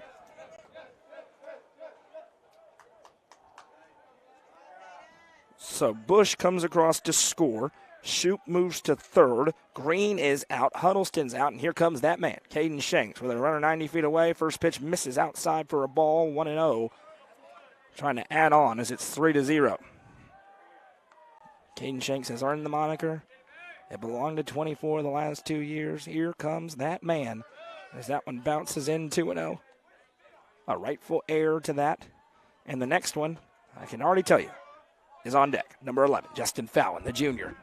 So Bush comes across to score. Shoup moves to third. Green is out. Huddleston's out. And here comes that man, Caden Shanks, with a runner 90 feet away. First pitch misses outside for a ball, 1-0. Trying to add on as it's 3-0. Caden Shanks has earned the moniker. It belonged to 24 the last 2 years. Here comes that man as that one bounces in 2-0. A rightful heir to that. And the next one, I can already tell you, is on deck. Number 11, Justin Fallon, the junior.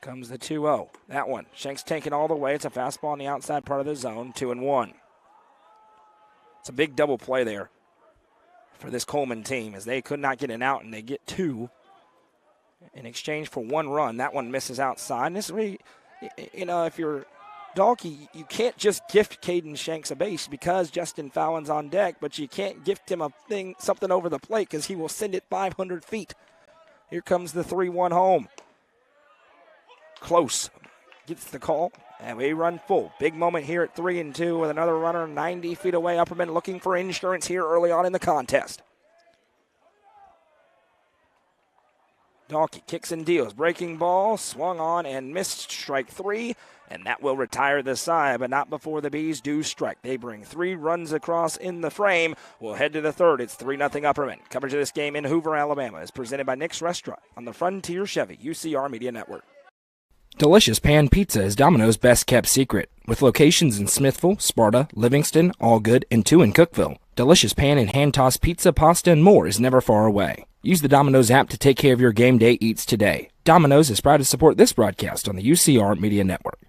Comes the 2-0. That one, Shanks taking all the way. It's a fastball on the outside part of the zone, 2-1. It's a big double play there for this Cullman team as they could not get an out and they get 2 in exchange for 1 run. That one misses outside. And this really, you know, if you're Dalkey, you can't just gift Caden Shanks a base because Justin Fallon's on deck, but you can't gift him something over the plate because he will send it 500 feet. Here comes the 3-1 home. Close. Gets the call, and we run full. Big moment here at 3-2 with another runner 90 feet away. Upperman looking for insurance here early on in the contest. Dalkey kicks and deals. Breaking ball, swung on and missed, strike 3, and that will retire the side, but not before the Bees do strike. They bring 3 runs across in the frame. We'll head to the third. It's 3-0 Upperman. Coverage of this game in Hoover, Alabama is presented by Nick's Restaurant on the Frontier Chevy UCR Media Network. Delicious Pan Pizza is Domino's best-kept secret. With locations in Smithville, Sparta, Livingston, Allgood, and 2 in Cookeville, Delicious Pan and hand-tossed pizza, pasta, and more is never far away. Use the Domino's app to take care of your game day eats today. Domino's is proud to support this broadcast on the UCR Media Network.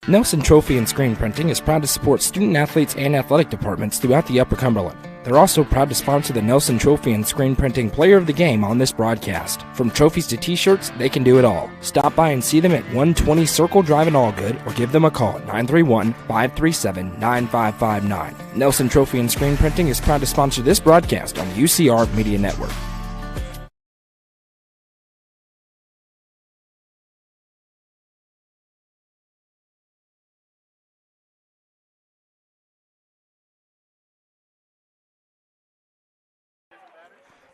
Nelson Trophy and Screen Printing is proud to support student-athletes and athletic departments throughout the Upper Cumberland. They're also proud to sponsor the Nelson Trophy and Screen Printing Player of the Game on this broadcast. From trophies to t-shirts, they can do it all. Stop by and see them at 120 Circle Drive in Allgood or give them a call at 931-537-9559. Nelson Trophy and Screen Printing is proud to sponsor this broadcast on the UCR Media Network.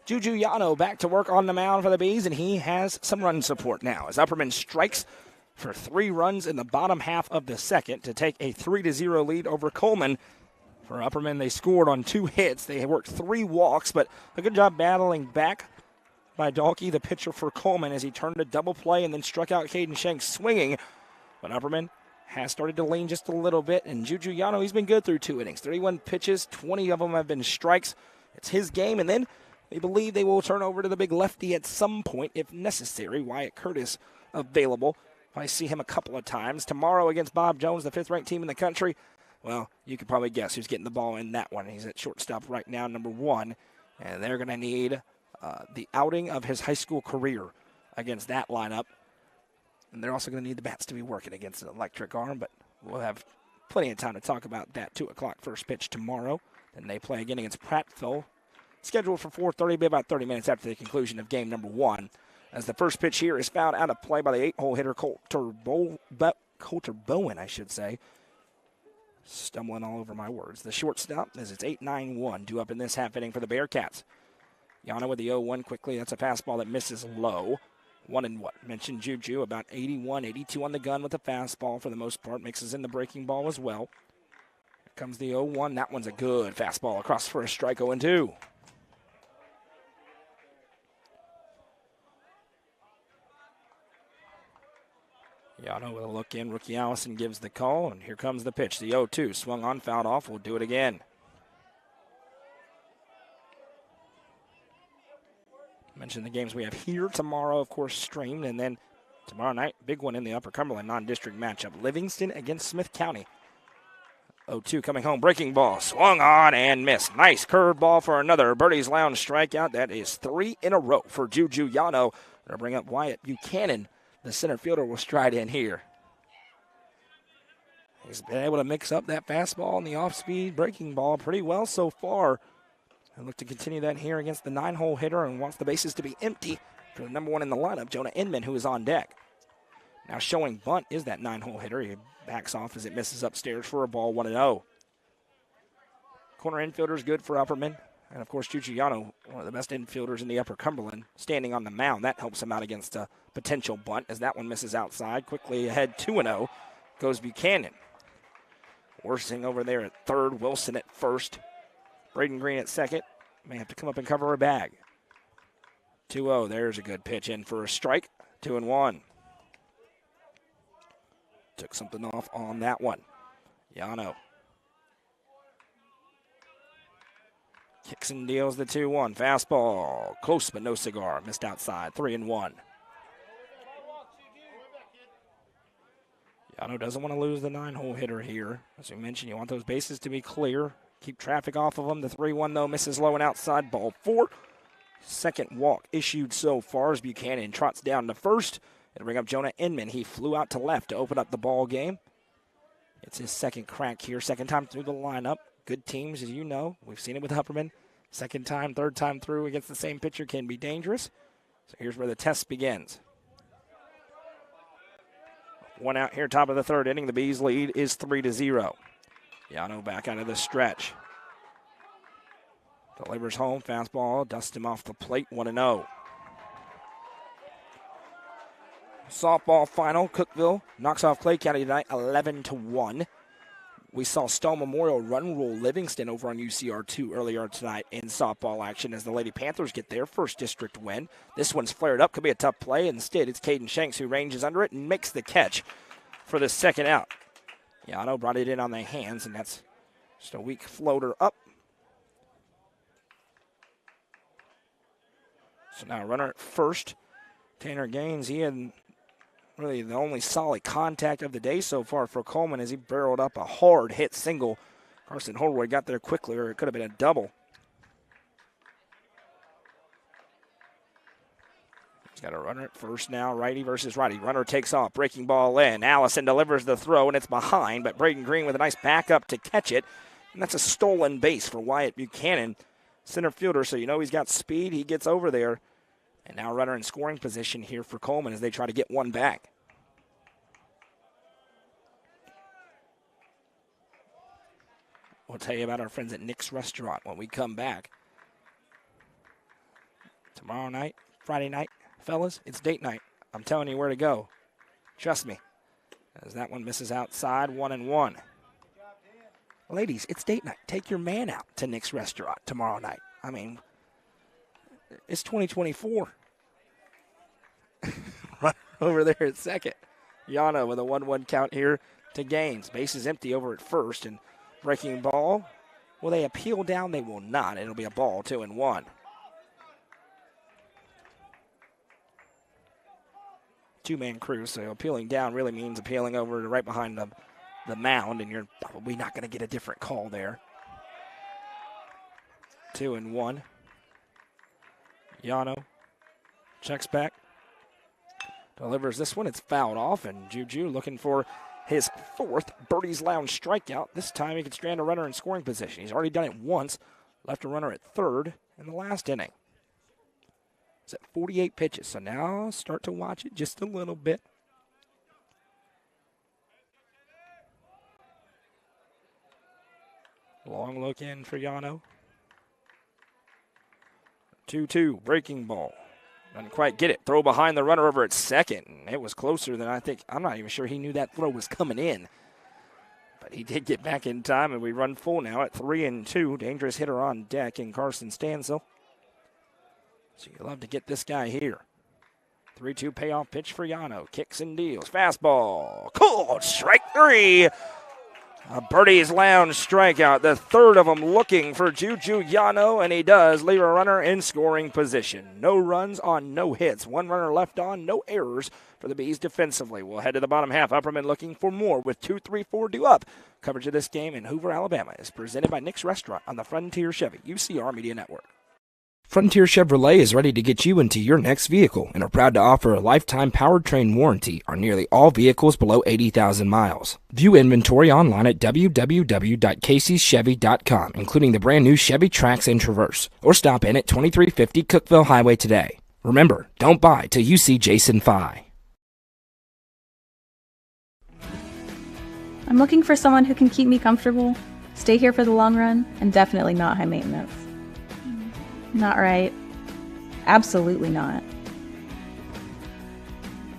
Juju Yano back to work on the mound for the Bees, and he has some run support now as Upperman strikes for 3 runs in the bottom half of the second to take a 3-0 lead over Cullman. For Upperman, they scored on 2 hits. They worked 3 walks, but a good job battling back by Dalkey, the pitcher for Cullman, as he turned a double play and then struck out Caden Shanks swinging. But Upperman has started to lean just a little bit, and Juju Yano, he's been good through 2 innings. 31 pitches, 20 of them have been strikes. It's his game, and then they believe they will turn over to the big lefty at some point if necessary. Wyatt Curtis available. I see him a couple of times. Tomorrow against Bob Jones, the 5th-ranked team in the country. Well, you could probably guess who's getting the ball in that one. He's at shortstop right now, number 1, and they're going to need the outing of his high school career against that lineup. And they're also going to need the bats to be working against an electric arm, but we'll have plenty of time to talk about that. 2 o'clock first pitch tomorrow. Then they play again against Prattville. Scheduled for 4:30, be about 30 minutes after the conclusion of game number 1. As the first pitch here is fouled out of play by the 8-hole hitter Coulter Bowen, I should say. Stumbling all over my words. The shortstop, as it's 8-9-1, due up in this half inning for the Bearcats. Yana with the 0-1 quickly. That's a fastball that misses low. 1-1. Mentioned Juju, about 81, 82 on the gun with a fastball for the most part. Mixes in the breaking ball as well. Here comes the 0-1. That one's a good fastball across for a strike, 0-2. Yano with a look in. Rookie Allison gives the call, and here comes the pitch. The 0-2 swung on, fouled off. We'll do it again. Mentioned the games we have here tomorrow, of course, streamed, and then tomorrow night, big one in the Upper Cumberland non-district matchup. Livingston against Smith County. 0-2 coming home. Breaking ball. Swung on and missed. Nice curveball for another Birdie's Lounge strikeout. That is 3 in a row for Juju Yano. They'll bring up Wyatt Buchanan. The center fielder will stride in here. He's been able to mix up that fastball and the off-speed breaking ball pretty well so far. And look to continue that here against the 9-hole hitter and wants the bases to be empty for the number 1 in the lineup, Jonah Inman, who is on deck. Now showing bunt is that 9-hole hitter. He backs off as it misses upstairs for a ball, 1-0. Corner infielder is good for Upperman. And, of course, Juju Yano, one of the best infielders in the Upper Cumberland, standing on the mound. That helps him out against a potential bunt as that one misses outside. Quickly ahead, 2-0, goes Buchanan. Worsing over there at third, Wilson at first. Braden Green at second. May have to come up and cover a bag. 2-0, there's a good pitch in for a strike. 2-1. Took something off on that one. Yano. Kicks and deals the 2-1. Fastball. Close but no cigar. Missed outside. 3-1. Yano doesn't want to lose the 9-hole hitter here. As we mentioned, you want those bases to be clear. Keep traffic off of them. The 3-1, though, misses low and outside. Ball 4. Second walk issued so far as Buchanan trots down to first. It'll bring up Jonah Inman. He flew out to left to open up the ball game. It's his second crack here. Second time through the lineup. Good teams, as you know. We've seen it with Upperman. Second time, third time through against the same pitcher can be dangerous. So here's where the test begins. 1 out here, top of the 3rd inning. The Bees lead is 3-0. Yano back out of the stretch. Delivers home, fastball, dusts him off the plate, 1-0. Softball final, Cookeville knocks off Clay County tonight, 11-1. We saw Stone Memorial run rule Livingston over on UCR2 earlier tonight in softball action as the Lady Panthers get their first district win. This one's flared up, could be a tough play. Instead, it's Caden Shanks who ranges under it and makes the catch for the second out. Yano brought it in on the hands, and that's just a weak floater up. So now runner at first. Tanner Gaines, he had really the only solid contact of the day so far for Cullman as he barreled up a hard hit single. Carson Holroyd got there quickly, or it could have been a double. He's got a runner at first now, righty versus righty. Runner takes off, breaking ball in. Allison delivers the throw, and it's behind, but Braden Green with a nice backup to catch it. And that's a stolen base for Wyatt Buchanan, center fielder, so you know he's got speed. He gets over there. And now runner in scoring position here for Cullman as they try to get one back. We'll tell you about our friends at Nick's Restaurant when we come back. Tomorrow night, Friday night, fellas, it's date night. I'm telling you where to go. Trust me. As that one misses outside, 1-1. Ladies, it's date night. Take your man out to Nick's Restaurant tomorrow night. I mean, it's 2024. Right over there at second. Yana with a 1-1 count here to Gaines. Base is empty over at first, and breaking ball. Will they appeal down? They will not. It'll be a ball, 2-1. Two-man crew, so appealing down really means appealing over to right behind the mound, and you're probably not going to get a different call there. 2-1. Yano checks back. Delivers this one. It's fouled off, and Juju looking for his fourth Birdie's Lounge strikeout. This time he can strand a runner in scoring position. He's already done it once. Left a runner at third in the last inning. It's at 48 pitches, so now start to watch it just a little bit. Long look in for Yano. 2-2, breaking ball. Doesn't quite get it. Throw behind the runner over at second. It was closer than I think. I'm not even sure he knew that throw was coming in. But he did get back in time, and we run full now at 3-2. Dangerous hitter on deck in Carson Stansel. So you love to get this guy here. 3-2 payoff pitch for Yano. Kicks and deals. Fastball. Cool. Strike three. A Birdie's Lounge strikeout. The third of them looking for Juju Yano, and he does leave a runner in scoring position. No runs on no hits. One runner left on. No errors for the Bees defensively. We'll head to the bottom half. Upperman looking for more with 2-3-4 due up. Coverage of this game in Hoover, Alabama is presented by Nick's Restaurant on the Frontier Chevy UCR Media Network. Frontier Chevrolet is ready to get you into your next vehicle and are proud to offer a lifetime powertrain warranty on nearly all vehicles below 80,000 miles. View inventory online at www.caseyschevy.com, including the brand new Chevy Trax and Traverse, or stop in at 2350 Cookeville Highway today. Remember, don't buy till you see Jason Fye. I'm looking for someone who can keep me comfortable, stay here for the long run, and definitely not high maintenance. Not right. Absolutely not.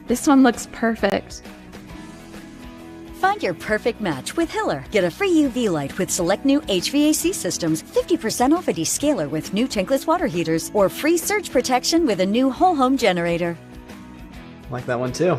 This one looks perfect. Find your perfect match with Hiller. Get a free UV light with select new HVAC systems, 50% off a descaler with new tankless water heaters, or free surge protection with a new whole home generator. Like that one too.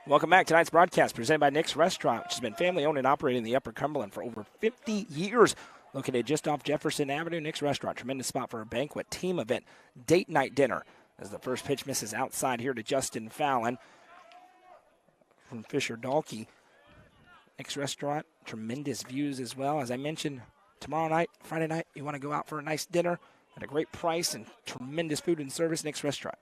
Welcome back. Tonight's broadcast presented by Nick's Restaurant, which has been family-owned and operated in the Upper Cumberland for over 50 years. Located just off Jefferson Avenue, Nick's Restaurant. Tremendous spot for a banquet, team event, date night dinner. As the first pitch misses outside here to Justin Fallon from Fisher Dalkey. Nick's Restaurant, tremendous views as well. As I mentioned, tomorrow night, Friday night, you want to go out for a nice dinner at a great price and tremendous food and service, Nick's Restaurant.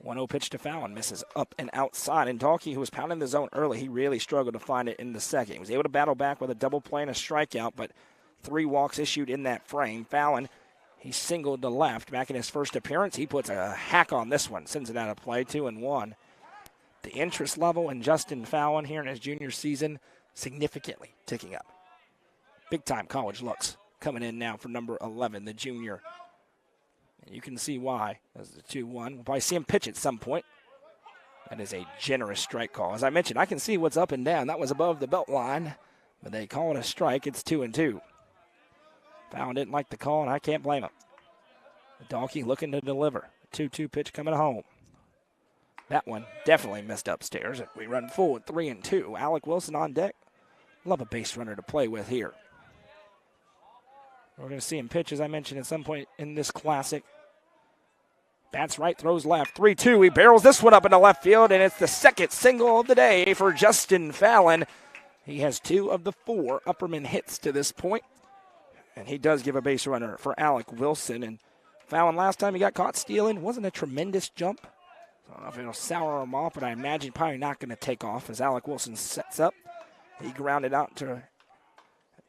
1-0 pitch to Fallon, misses up and outside. And Dalkey, who was pounding the zone early, he really struggled to find it in the second. He was able to battle back with a double play and a strikeout, but 3 walks issued in that frame. Fallon, he singled to left. Back in his first appearance, he puts a hack on this one, sends it out of play, 2-1. The interest level in Justin Fallon here in his junior season significantly ticking up. Big-time college looks coming in now for number 11, the junior. And you can see why. That's the 2-1. We'll probably see him pitch at some point. That is a generous strike call. As I mentioned, I can see what's up and down. That was above the belt line, but they call it a strike. It's 2-2. Fallon didn't like the call, and I can't blame him. Dalkey looking to deliver. 2-2 pitch coming home. That one definitely missed upstairs. We run full at 3-2. Alec Wilson on deck. Love a base runner to play with here. We're going to see him pitch, as I mentioned, at some point in this classic. Bats right, throws left. 3-2. He barrels this one up into left field, and it's the second single of the day for Justin Fallon. He has 2 of the 4 Upperman hits to this point, and he does give a base runner for Alec Wilson. And Fallon, last time he got caught stealing, wasn't a tremendous jump. I don't know if it'll sour him off, but I imagine probably not going to take off as Alec Wilson sets up. He grounded out to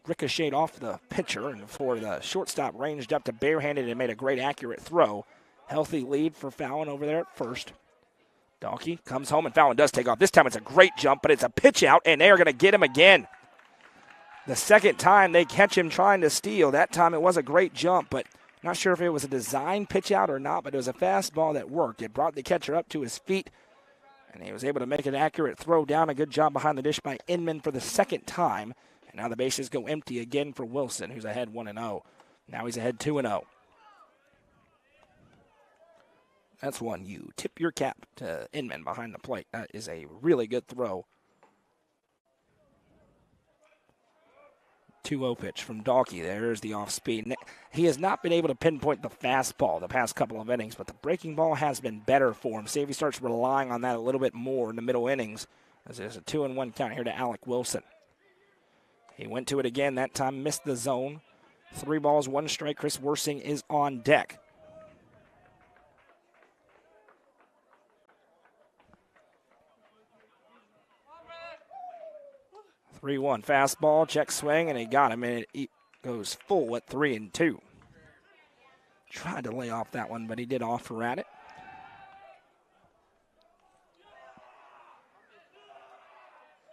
ricocheted off the pitcher, and before the shortstop ranged up to barehanded and made a great accurate throw. Healthy lead for Fallon over there at first. Dalkey comes home, and Fallon does take off. This time it's a great jump, but it's a pitch out, and they are going to get him again. The second time they catch him trying to steal. That time it was a great jump, but not sure if it was a design pitch out or not, but it was a fastball that worked. It brought the catcher up to his feet, and he was able to make an accurate throw down. A good job behind the dish by Inman for the second time. And now the bases go empty again for Wilson, who's ahead 1-0. Now he's ahead 2-0. That's one you tip your cap to Inman behind the plate. That is a really good throw. 2-0 pitch from Dalkey. There's the off speed. He has not been able to pinpoint the fastball the past couple of innings, but the breaking ball has been better for him. See if he starts relying on that a little bit more in the middle innings, as there's a 2-1 count here to Alec Wilson. He went to it again. That time missed the zone. 3 balls, 1 strike. Chris Worsing is on deck. 3-1 fastball, check swing, and he got him, and it goes full at 3-2. Tried to lay off that one, but he did offer at it.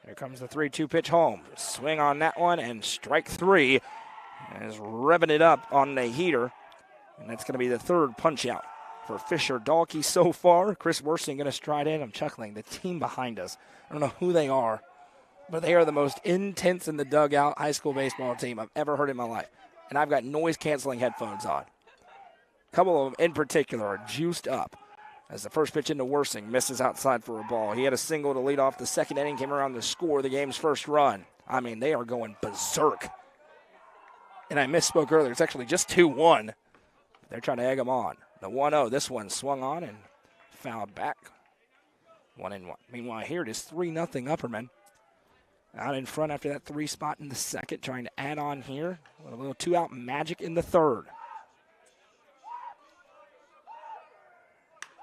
Here comes the 3-2 pitch home. Swing on that one, and strike 3 is revving it up on the heater, and that's going to be the third punch out for Fisher Dalkey so far. Chris Worsing going to stride in. I'm chuckling. The team behind us, I don't know who they are, but they are the most intense in the dugout high school baseball team I've ever heard in my life. And I've got noise-canceling headphones on. A couple of them in particular are juiced up as the first pitch into Worsing misses outside for a ball. He had a single to lead off the second inning, came around to score the game's first run. I mean, they are going berserk. And I misspoke earlier. It's actually just 2-1. They're trying to egg them on. The 1-0, this one swung on and fouled back. 1-1. Meanwhile, here it is 3-0 Upperman. Out in front after that 3 spot in the second, trying to add on here. A little 2-out magic in the third.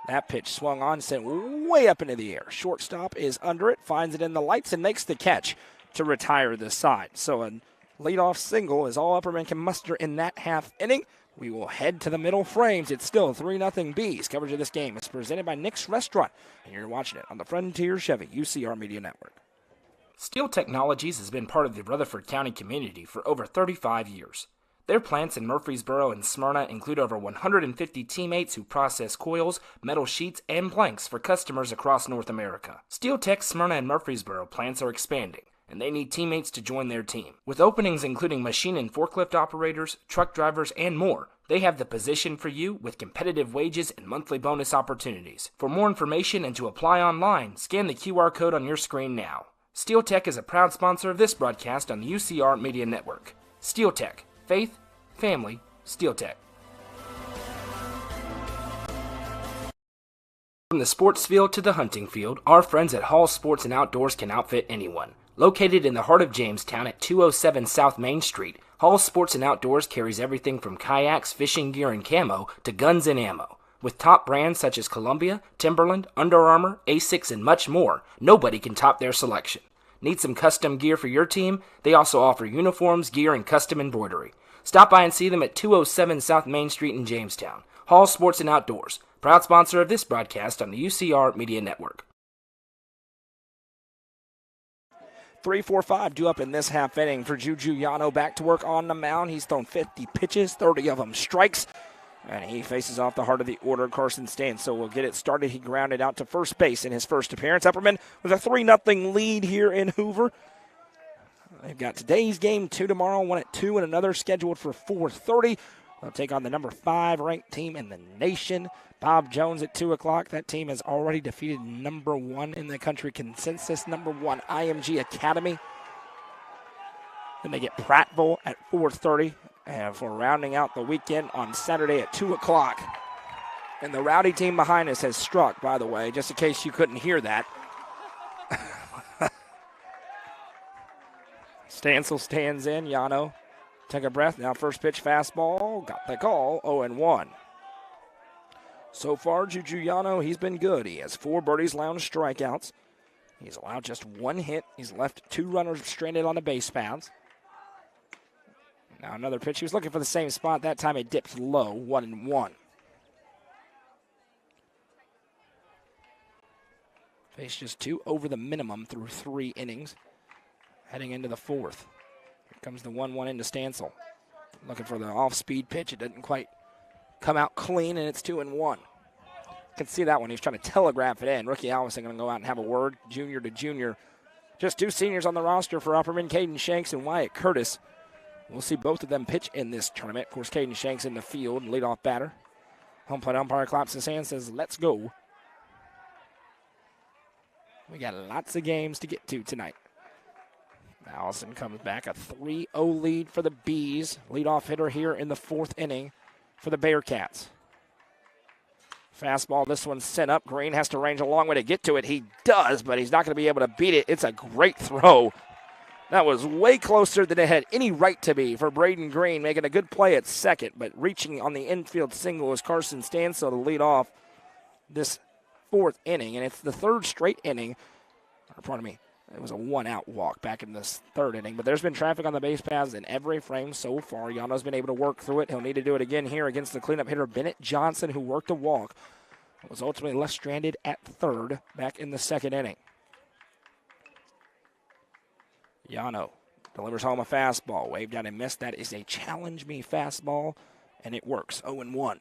That pitch swung on, sent way up into the air. Shortstop is under it, finds it in the lights, and makes the catch to retire this side. So a leadoff single is all Upperman can muster in that half inning. We will head to the middle frames. It's still 3-0 Bees. Coverage of this game is presented by Nick's Restaurant, and you're watching it on the Frontier Chevy UCR Media Network. Steel Technologies has been part of the Rutherford County community for over 35 years. Their plants in Murfreesboro and Smyrna include over 150 teammates who process coils, metal sheets, and planks for customers across North America. Steel Tech's Smyrna and Murfreesboro plants are expanding, and they need teammates to join their team. With openings including machine and forklift operators, truck drivers, and more, they have the position for you with competitive wages and monthly bonus opportunities. For more information and to apply online, scan the QR code on your screen now. Steel Tech is a proud sponsor of this broadcast on the UCR Media Network. Steel Tech. Faith, family, Steel Tech. From the sports field to the hunting field, our friends at Hall Sports and Outdoors can outfit anyone. Located in the heart of Jamestown at 207 South Main Street, Hall Sports and Outdoors carries everything from kayaks, fishing gear, and camo to guns and ammo. With top brands such as Columbia, Timberland, Under Armour, Asics, and much more, nobody can top their selection. Need some custom gear for your team? They also offer uniforms, gear, and custom embroidery. Stop by and see them at 207 South Main Street in Jamestown. Hall Sports and Outdoors, proud sponsor of this broadcast on the UCR Media Network. 3-4-5 due up in this half inning for Juju Yano. Back to work on the mound. He's thrown 50 pitches, 30 of them strikes. And he faces off the heart of the order, Carson Stans. So we'll get it started. He grounded out to first base in his first appearance. Upperman with a 3-0 lead here in Hoover. They've got today's game, 2 tomorrow, 1 at 2, and another scheduled for 4:30. They'll take on the number 5 ranked team in the nation, Bob Jones, at 2 o'clock. That team has already defeated number 1 in the country consensus, number 1 IMG Academy. Then they get Prattville at 4:30. And for rounding out the weekend on Saturday at 2 o'clock. And the rowdy team behind us has struck, by the way, just in case you couldn't hear that. Stansel stands in. Yano, take a breath. Now first pitch fastball. Got the call. 0-1. So far, Juju Yano, he's been good. He has 4 birdies, lounge strikeouts. He's allowed just 1 hit. He's left 2 runners stranded on the base paths. Now another pitch. He was looking for the same spot. That time it dips low, 1-1. Faced just 2 over the minimum through 3 innings. Heading into the 4th. Here Comes the 1-1 into Stansel. Looking for the off-speed pitch. It doesn't quite come out clean, and it's 2-1. Can see that one. He's trying to telegraph it in. Rookie Allison going to go out and have a word, junior to junior. Just two seniors on the roster for Upperman, Caden Shanks and Wyatt Curtis. We'll see both of them pitch in this tournament. Of course, Caden Shanks in the field, leadoff batter. Home plate umpire claps his hand, says, let's go. We got lots of games to get to tonight. Allison comes back, a 3-0 lead for the Bees. Leadoff hitter here in the 4th inning for the Bearcats. Fastball, this one's sent up. Green has to range a long way to get to it. He does, but he's not going to be able to beat it. It's a great throw. That was way closer than it had any right to be for Braden Green, making a good play at second, but reaching on the infield single was Carson Stansel to lead off this 4th inning, and it's the 3rd straight inning. It was a 1-out walk back in this 3rd inning, but there's been traffic on the base paths in every frame so far. Yano's been able to work through it. He'll need to do it again here against the cleanup hitter Bennett Johnson, who worked a walk. Was ultimately left stranded at 3rd back in the 2nd inning. Yano delivers home a fastball. Waved down and missed. That is a challenge me fastball, and it works. 0-1.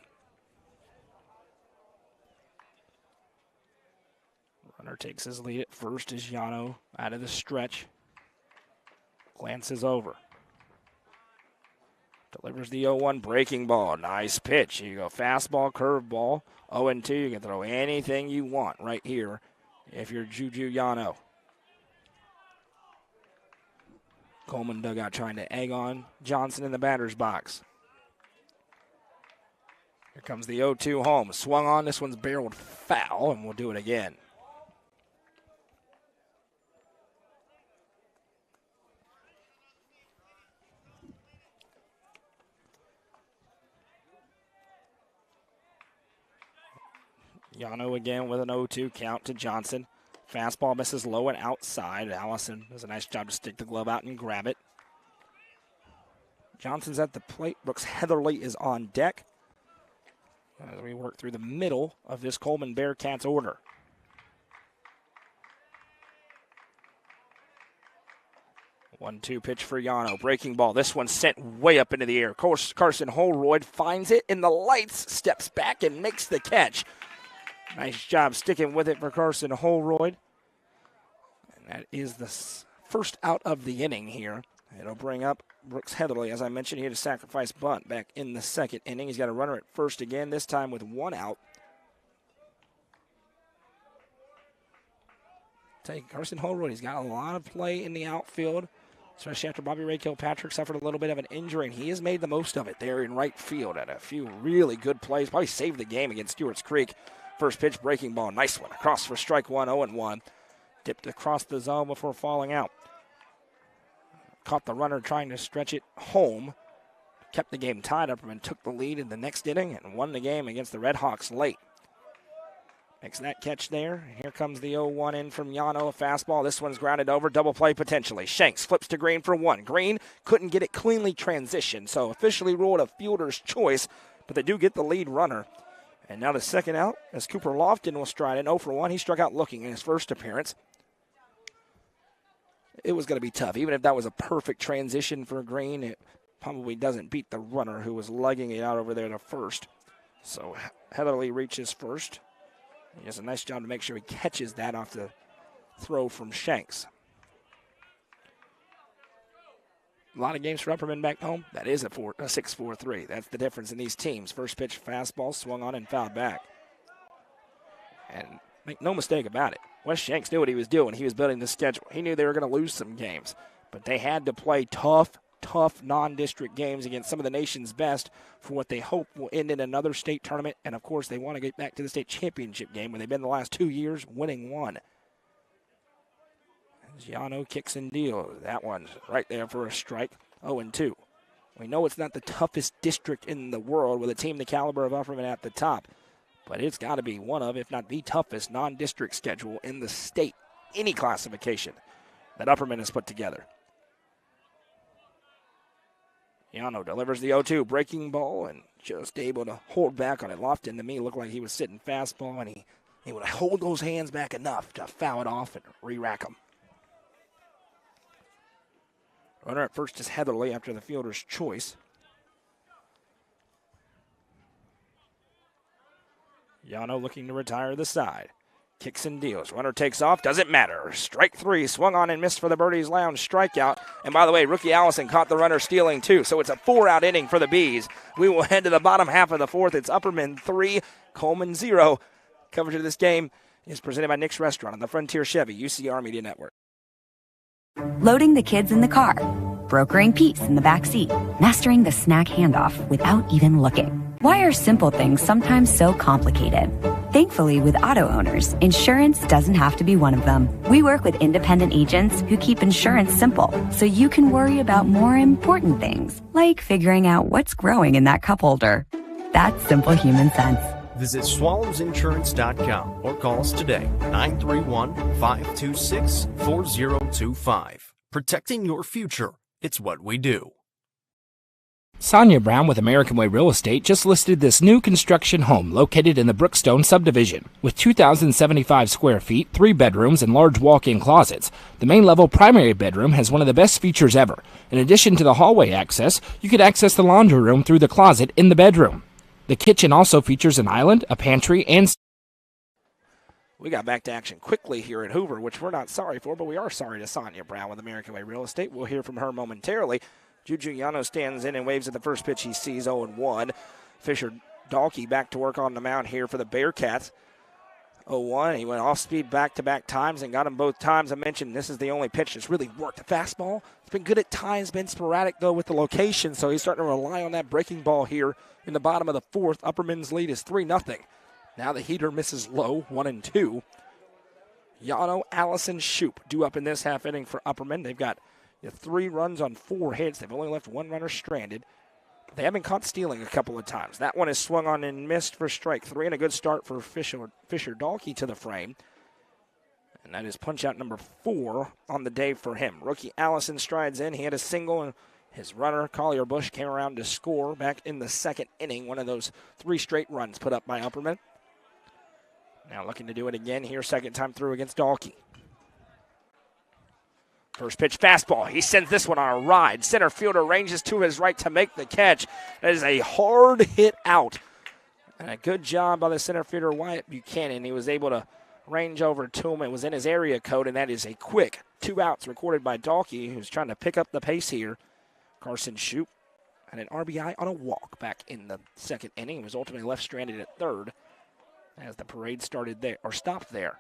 Runner takes his lead at first as Yano out of the stretch. Glances over. Delivers the 0-1 breaking ball. Nice pitch. You go fastball, curveball. 0-2. You can throw anything you want right here if you're Juju Yano. Cullman dugout trying to egg on Johnson in the batter's box. Here comes the 0-2 home. Swung on. This one's barreled foul, and we'll do it again. Yano again with an 0-2 count to Johnson. Fastball misses low and outside. Allison does a nice job to stick the glove out and grab it. Johnson's at the plate. Brooks Heatherly is on deck as we work through the middle of this Cullman Bearcats order. 1-2 pitch for Yano. Breaking ball. This one sent way up into the air. Carson Holroyd finds it in the lights, steps back and makes the catch. Nice job sticking with it for Carson Holroyd. And that is the first out of the inning here. It'll bring up Brooks Heatherly. As I mentioned, he had a sacrifice bunt back in the 2nd inning. He's got a runner at first again, this time with 1 out. Carson Holroyd, he's got a lot of play in the outfield, especially after Bobby Ray Kilpatrick suffered a little bit of an injury, and he has made the most of it there in right field at a few really good plays. Probably saved the game against Stewart's Creek. First pitch, breaking ball, nice one. Across for strike one, 0-1. Dipped across the zone before falling out. Caught the runner trying to stretch it home. Kept the game tied. Upperman took the lead in the next inning and won the game against the Red Hawks late. Makes that catch there. Here comes the 0-1 in from Yano. A fastball. This one's grounded over. Double play potentially. Shanks flips to Green for 1. Green couldn't get it cleanly transitioned, so officially ruled a fielder's choice, but they do get the lead runner. And now the second out as Cooper Lofton was striding 0-1. He struck out looking in his first appearance. It was going to be tough. Even if that was a perfect transition for Green, it probably doesn't beat the runner who was lugging it out over there to first. So Heatherly reaches first. He does a nice job to make sure he catches that off the throw from Shanks. A lot of games for Upperman back home. That is a 6-4-3. That's the difference in these teams. First pitch, fastball, swung on and fouled back. And make no mistake about it, Wes Shanks knew what he was doing. He was building the schedule. He knew they were going to lose some games, but they had to play tough non-district games against some of the nation's best for what they hope will end in another state tournament. And, of course, they want to get back to the state championship game where they've been the last 2 years, winning 1. Giano kicks and deals. That one's right there for a strike. 0-2. We know it's not the toughest district in the world with a team the caliber of Upperman at the top, but it's got to be one of, if not the toughest, non-district schedule in the state, any classification that Upperman has put together. Giano delivers the 0-2, breaking ball, and just able to hold back on it. Lofton, to me, looked like he was sitting fastball, and he would hold those hands back enough to foul it off and re-rack them. Runner at first is Heatherly after the fielder's choice. Yano looking to retire the side. Kicks and deals. Runner takes off. Doesn't matter. Strike three. Swung on and missed for the Birdies Lounge strikeout. And by the way, rookie Allison caught the runner stealing too. So it's a 4-out inning for the Bees. We will head to the bottom half of the fourth. It's Upperman 3, Cullman 0. Coverage of this game is presented by Nick's Restaurant on the Frontier Chevy UCR Media Network. Loading the kids in the car, brokering peace in the back seat, mastering the snack handoff without even looking. Why are simple things sometimes so complicated? Thankfully, with auto owners, insurance doesn't have to be one of them. We work with independent agents who keep insurance simple, so you can worry about more important things, like figuring out what's growing in that cup holder. That's simple human sense. Visit swallowsinsurance.com or call us today, 931-526-4025. Protecting your future. It's what we do. Sonia Brown with American Way Real Estate just listed this new construction home located in the Brookstone subdivision. With 2,075 square feet, 3 bedrooms, and large walk-in closets, the main level primary bedroom has one of the best features ever. In addition to the hallway access, you could access the laundry room through the closet in the bedroom. The kitchen also features an island, a pantry, and... We got back to action quickly here at Hoover, which we're not sorry for, but we are sorry to Sonia Brown with American Way Real Estate. We'll hear from her momentarily. Juju Yano stands in and waves at the first pitch he sees, 0-1. Fisher Dalkey back to work on the mound here for the Bearcats. 0-1. He went off speed back-to-back times and got him both times. I mentioned this is the only pitch that's really worked. The fastball, it's been good at times, been sporadic, though, with the location, so he's starting to rely on that breaking ball here in the bottom of the fourth. Upperman's lead is 3-0. Now the heater misses low, 1-2. Yano, Allison, Shoop due up in this half inning for Upperman. They've got 3 runs on 4 hits. They've only left 1 runner stranded. They have been caught stealing a couple of times. That one is swung on and missed for strike 3, and a good start for Fisher Dalkey to the frame. And that is punch out number 4 on the day for him. Rookie Allison strides in. He had a single, and his runner, Collier Bush, came around to score back in the second inning. One of those 3 straight runs put up by Upperman. Now looking to do it again here, second time through against Dalkey. First pitch fastball. He sends this one on a ride. Center fielder ranges to his right to make the catch. That is a hard hit out. And a good job by the center fielder, Wyatt Buchanan. He was able to range over to him. It was in his area code, and that is a quick 2 outs recorded by Dalkey, who's trying to pick up the pace here. Carson Shoop had an RBI on a walk back in the second inning. He was ultimately left stranded at third as the parade started there, or stopped there.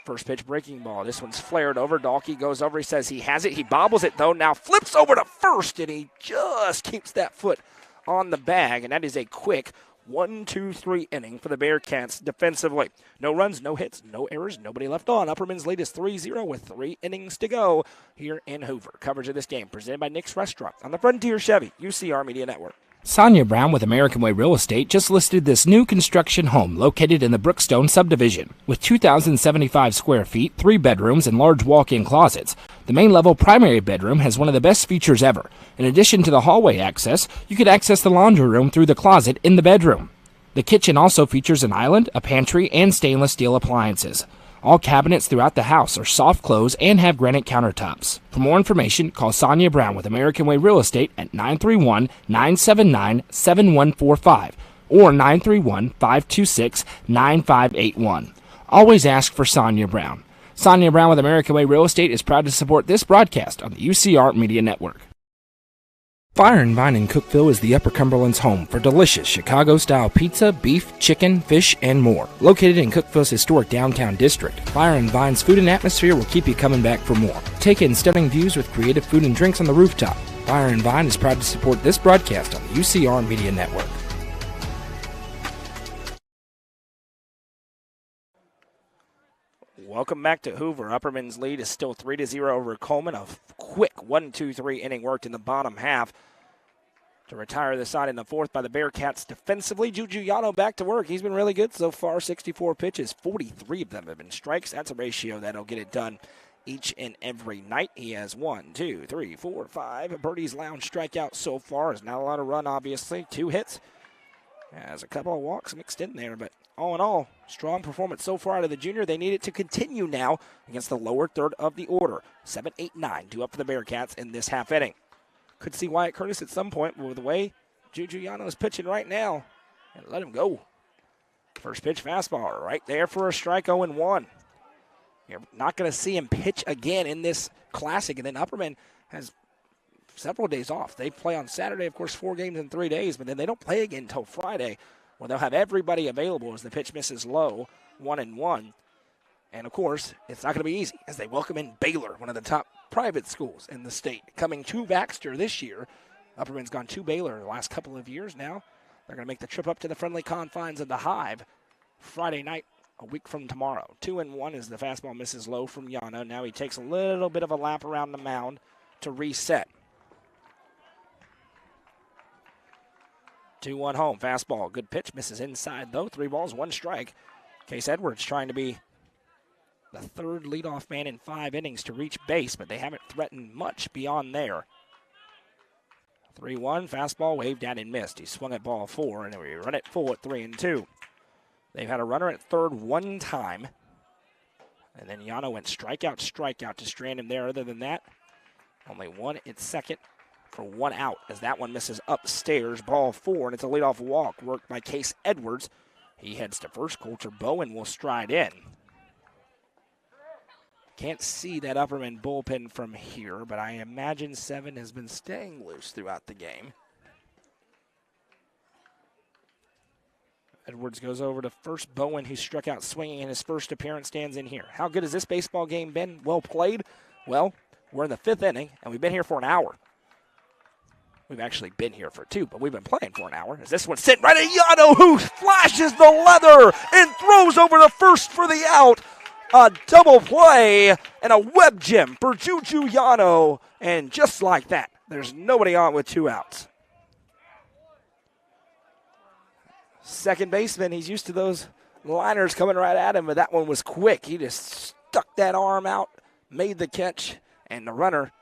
First pitch breaking ball. This one's flared over. Dalkey goes over. He says he has it. He bobbles it, though. Now flips over to first, and he just keeps that foot on the bag. And that is a quick 1-2-3 inning for the Bearcats defensively. No runs, no hits, no errors, nobody left on. Upperman's lead is 3-0 with 3 innings to go here in Hoover. Coverage of this game presented by Nick's Restaurant on the Frontier Chevy UCR Media Network. Sonia Brown with American Way Real Estate just listed this new construction home located in the Brookstone subdivision. With 2,075 square feet, 3 bedrooms, and large walk-in closets, the main level primary bedroom has one of the best features ever. In addition to the hallway access, you could access the laundry room through the closet in the bedroom. The kitchen also features an island, a pantry, and stainless steel appliances. All cabinets throughout the house are soft close and have granite countertops. For more information, call Sonia Brown with American Way Real Estate at 931-979-7145 or 931-526-9581. Always ask for Sonia Brown. Sonia Brown with American Way Real Estate is proud to support this broadcast on the UCR Media Network. Fire and Vine in Cookeville is the Upper Cumberland's home for delicious Chicago-style pizza, beef, chicken, fish, and more. Located in Cookeville's historic downtown district, Fire and Vine's food and atmosphere will keep you coming back for more. Take in stunning views with creative food and drinks on the rooftop. Fire and Vine is proud to support this broadcast on the UCR Media Network. Welcome back to Hoover. Upperman's lead is still 3-0 over Cullman. A quick 1-2-3 inning worked in the bottom half to retire the side in the fourth by the Bearcats defensively. Juju Yano back to work. He's been really good so far. 64 pitches, 43 of them have been strikes. That's a ratio that'll get it done each and every night. He has 1, 2, 3, 4, 5 Birdies Lounge strikeouts so far. There's not a lot of run, obviously. 2 hits. Has a couple of walks mixed in there, but all in all, strong performance so far out of the junior. They need it to continue now against the lower third of the order. 7-8-9 due up for the Bearcats in this half inning. Could see Wyatt Curtis at some point with the way Juju Yano is pitching right now. And let him go. First pitch fastball right there for a strike, 0-1. You're not going to see him pitch again in this classic. And then Upperman has several days off. They play on Saturday, of course, 4 games in 3 days, but then they don't play again until Friday, where they'll have everybody available as the pitch misses low, 1-1. And, of course, it's not going to be easy as they welcome in Baylor, one of the top private schools in the state. Coming to Baxter this year. Upperman's gone to Baylor the last couple of years now. They're going to make the trip up to the friendly confines of the Hive Friday night, a week from tomorrow. 2-1 as the fastball misses low from Yano. Now he takes a little bit of a lap around the mound to reset. 2-1 home. Fastball. Good pitch. Misses inside, though. 3 balls, 1 strike. Case Edwards trying to be the third leadoff man in 5 innings to reach base, but they haven't threatened much beyond there. 3-1. Fastball waved down and missed. He swung at ball 4, and we run it full at 3-2. They've had a runner at third 1 time. And then Yano went strikeout to strand him there. Other than that, only 1 at second for 1 out as that one misses upstairs. Ball 4, and it's a leadoff walk worked by Case Edwards. He heads to first. Coulter Bowen will stride in. Can't see that Upperman bullpen from here, but I imagine 7 has been staying loose throughout the game. Edwards goes over to first. Bowen, who struck out swinging in his first appearance, stands in here. How good has this baseball game been? Well played? Well, we're in the 5th inning, and we've been here for an hour. We've actually been here for 2, but we've been playing for an hour. As this one's sitting right at Yano, who flashes the leather and throws over the first for the out. A double play and a web gem for Juju Yano. And just like that, there's nobody on with 2 outs. Second baseman, he's used to those liners coming right at him, but that one was quick. He just stuck that arm out, made the catch, and the runner,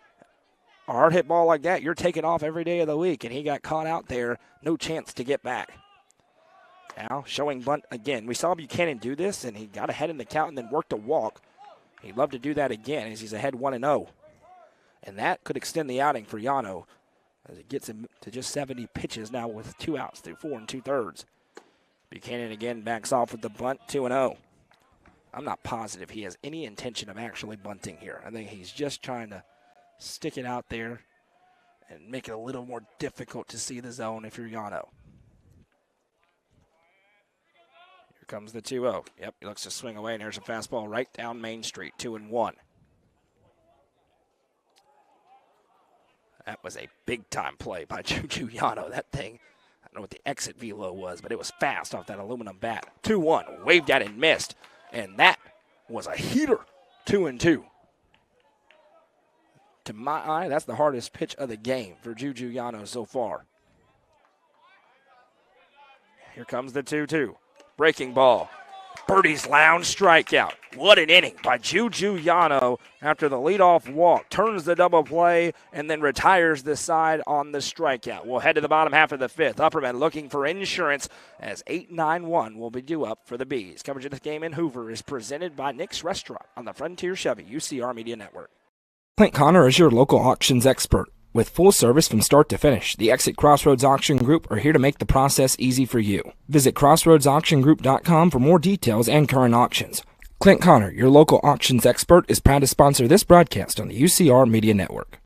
a hard hit ball like that, you're taking off every day of the week, and he got caught out there, no chance to get back. Now showing bunt again. We saw Buchanan do this, and he got ahead in the count and then worked a walk. He'd love to do that again as he's ahead 1-0. And that could extend the outing for Yano as it gets him to just 70 pitches now with 2 outs through 4 2/3. Buchanan again backs off with the bunt, 2-0. I'm not positive he has any intention of actually bunting here. I think he's just trying to stick it out there and make it a little more difficult to see the zone if you're Yano. Here comes the 2-0. Yep, he looks to swing away, and there's a fastball right down Main Street, 2-1. That was a big-time play by Juju Yano. That thing, I don't know what the exit velo was, but it was fast off that aluminum bat. 2-1, waved at and missed, and that was a heater, 2-2. To my eye, that's the hardest pitch of the game for Juju Yano so far. Here comes the 2-2. Breaking ball. Birdie's lounge strikeout. What an inning by Juju Yano after the leadoff walk. Turns the double play and then retires the side on the strikeout. We'll head to the bottom half of the 5th. Upperman looking for insurance as 8-9-1 will be due up for the Bees. Coverage of this game in Hoover is presented by Nick's Restaurant on the Frontier Chevy UCR Media Network. Clint Connor is your local auctions expert. With full service from start to finish, the Exit Crossroads Auction Group are here to make the process easy for you. Visit crossroadsauctiongroup.com for more details and current auctions. Clint Connor, your local auctions expert, is proud to sponsor this broadcast on the UCR Media Network.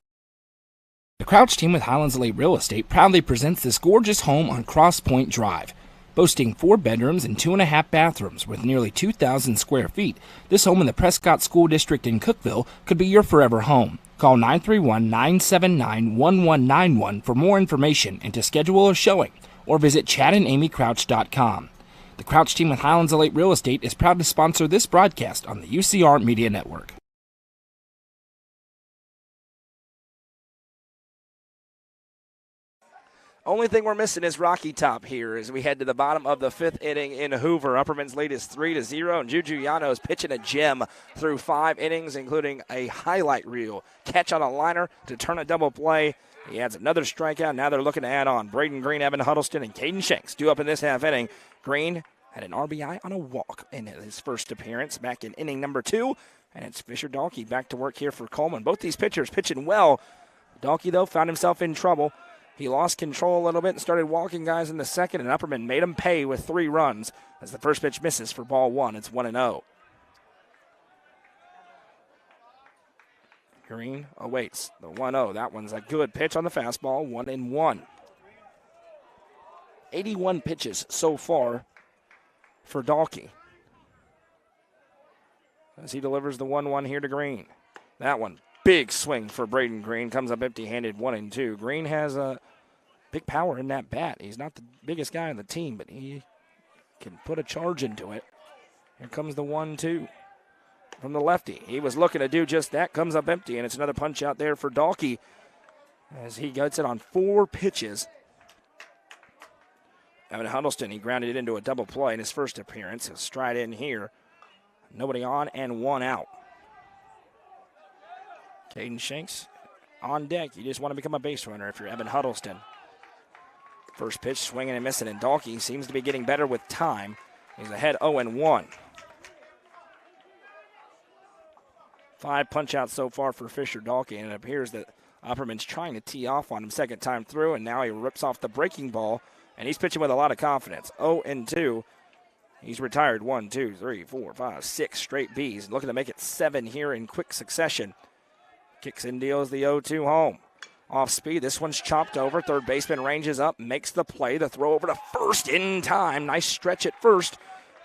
The Crouch team with Highlands Elite Real Estate proudly presents this gorgeous home on Cross Point Drive. Boasting 4 bedrooms and 2.5 bathrooms with nearly 2,000 square feet, this home in the Prescott School District in Cookeville could be your forever home. Call 931-979-1191 for more information and to schedule a showing, or visit chadandamycrouch.com. The Crouch team with Highlands Elite Real Estate is proud to sponsor this broadcast on the UCR Media Network. Only thing we're missing is Rocky Top here as we head to the bottom of the 5th inning in Hoover. Upperman's lead is 3-0, and Juju Yano is pitching a gem through 5 innings, including a highlight reel catch on a liner to turn a double play. He adds another strikeout. Now they're looking to add on Braden Green, Evan Huddleston, and Caden Shanks due up in this half inning. Green had an RBI on a walk in his first appearance back in inning number 2. And it's Fisher Dalkey back to work here for Cullman. Both these pitchers pitching well. Dalkey, though, found himself in trouble. He lost control a little bit and started walking guys in the second, and Upperman made him pay with 3 runs as the first pitch misses for ball 1. It's 1-0. Green awaits the 1-0. That one's a good pitch on the fastball, 1-1. 81 pitches so far for Dalkey, as he delivers the 1-1 here to Green. That one, big swing for Braden Green, comes up empty-handed, 1-2. Green has a big power in that bat. He's not the biggest guy on the team, but he can put a charge into it. Here comes the 1-2 from the lefty. He was looking to do just that, comes up empty, and it's another punch out there for Dalkey as he gets it on 4 pitches. Evan Huddleston, he grounded it into a double play in his first appearance. He'll stride in here. Nobody on and 1 out. Caden Shanks on deck. You just want to become a base runner if you're Evan Huddleston. First pitch, swinging and missing, and Dalkey seems to be getting better with time. He's ahead 0-1. 5 punch-outs so far for Fisher Dalkey, and it appears that Upperman's trying to tee off on him second time through, and now he rips off the breaking ball, and he's pitching with a lot of confidence. 0-2. He's retired 1, 2, 3, 4, 5, 6 straight Bs. Looking to make it 7 here in quick succession. Kicks and deals the 0-2 home. Off speed, this one's chopped over. Third baseman ranges up, makes the play. The throw over to first in time. Nice stretch at first.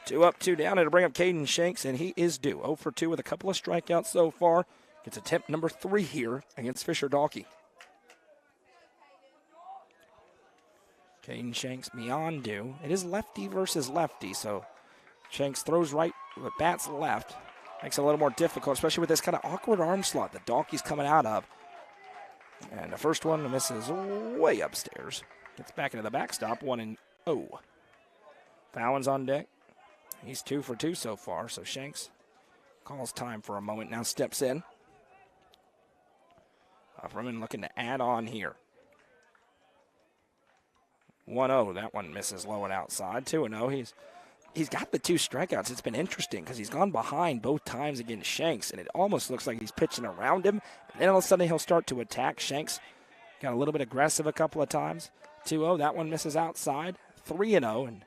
2 up, 2 down. It'll bring up Caden Shanks, and he is due. 0 for 2 with a couple of strikeouts so far. Gets attempt number 3 here against Fisher Dalkey. Caden Shanks beyond due. It is lefty versus lefty, so Shanks throws right, but bats left. Makes it a little more difficult, especially with this kind of awkward arm slot that Dalkey's coming out of. And the first one misses way upstairs. Gets back into the backstop, 1-0. Fallon's on deck. He's 2 for 2 so far, so Shanks calls time for a moment, now steps in. Upperman looking to add on here. 1-0, that one misses low and outside. 2-0, he's got the 2 strikeouts. It's been interesting because he's gone behind both times against Shanks, and it almost looks like he's pitching around him. And then all of a sudden he'll start to attack. Shanks got a little bit aggressive a couple of times. 2-0, that one misses outside. 3-0, and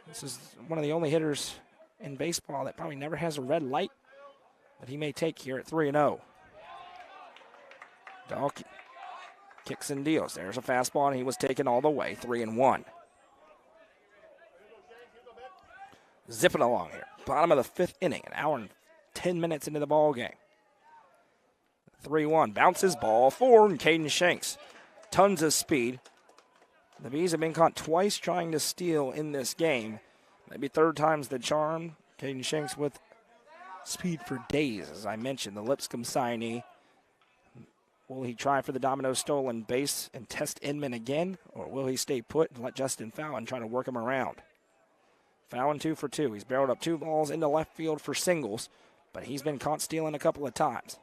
this is one of the only hitters in baseball that probably never has a red light that he may take here at 3-0. Dalkey kicks and deals. There's a fastball, and he was taken all the way, 3-1. Zipping along here. Bottom of the 5th inning, an hour and 10 minutes into the ball game. 3-1. Bounces, ball 4, and Caden Shanks. Tons of speed. The Bees have been caught twice trying to steal in this game. Maybe 3rd time's the charm. Caden Shanks with speed for days, as I mentioned. The Lipscomb signee. Will he try for the domino stolen base and test Inman again, or will he stay put and let Justin Fallon try to work him around? Fallon 2 for 2. He's barreled up 2 balls into left field for singles, but he's been caught stealing a couple of times.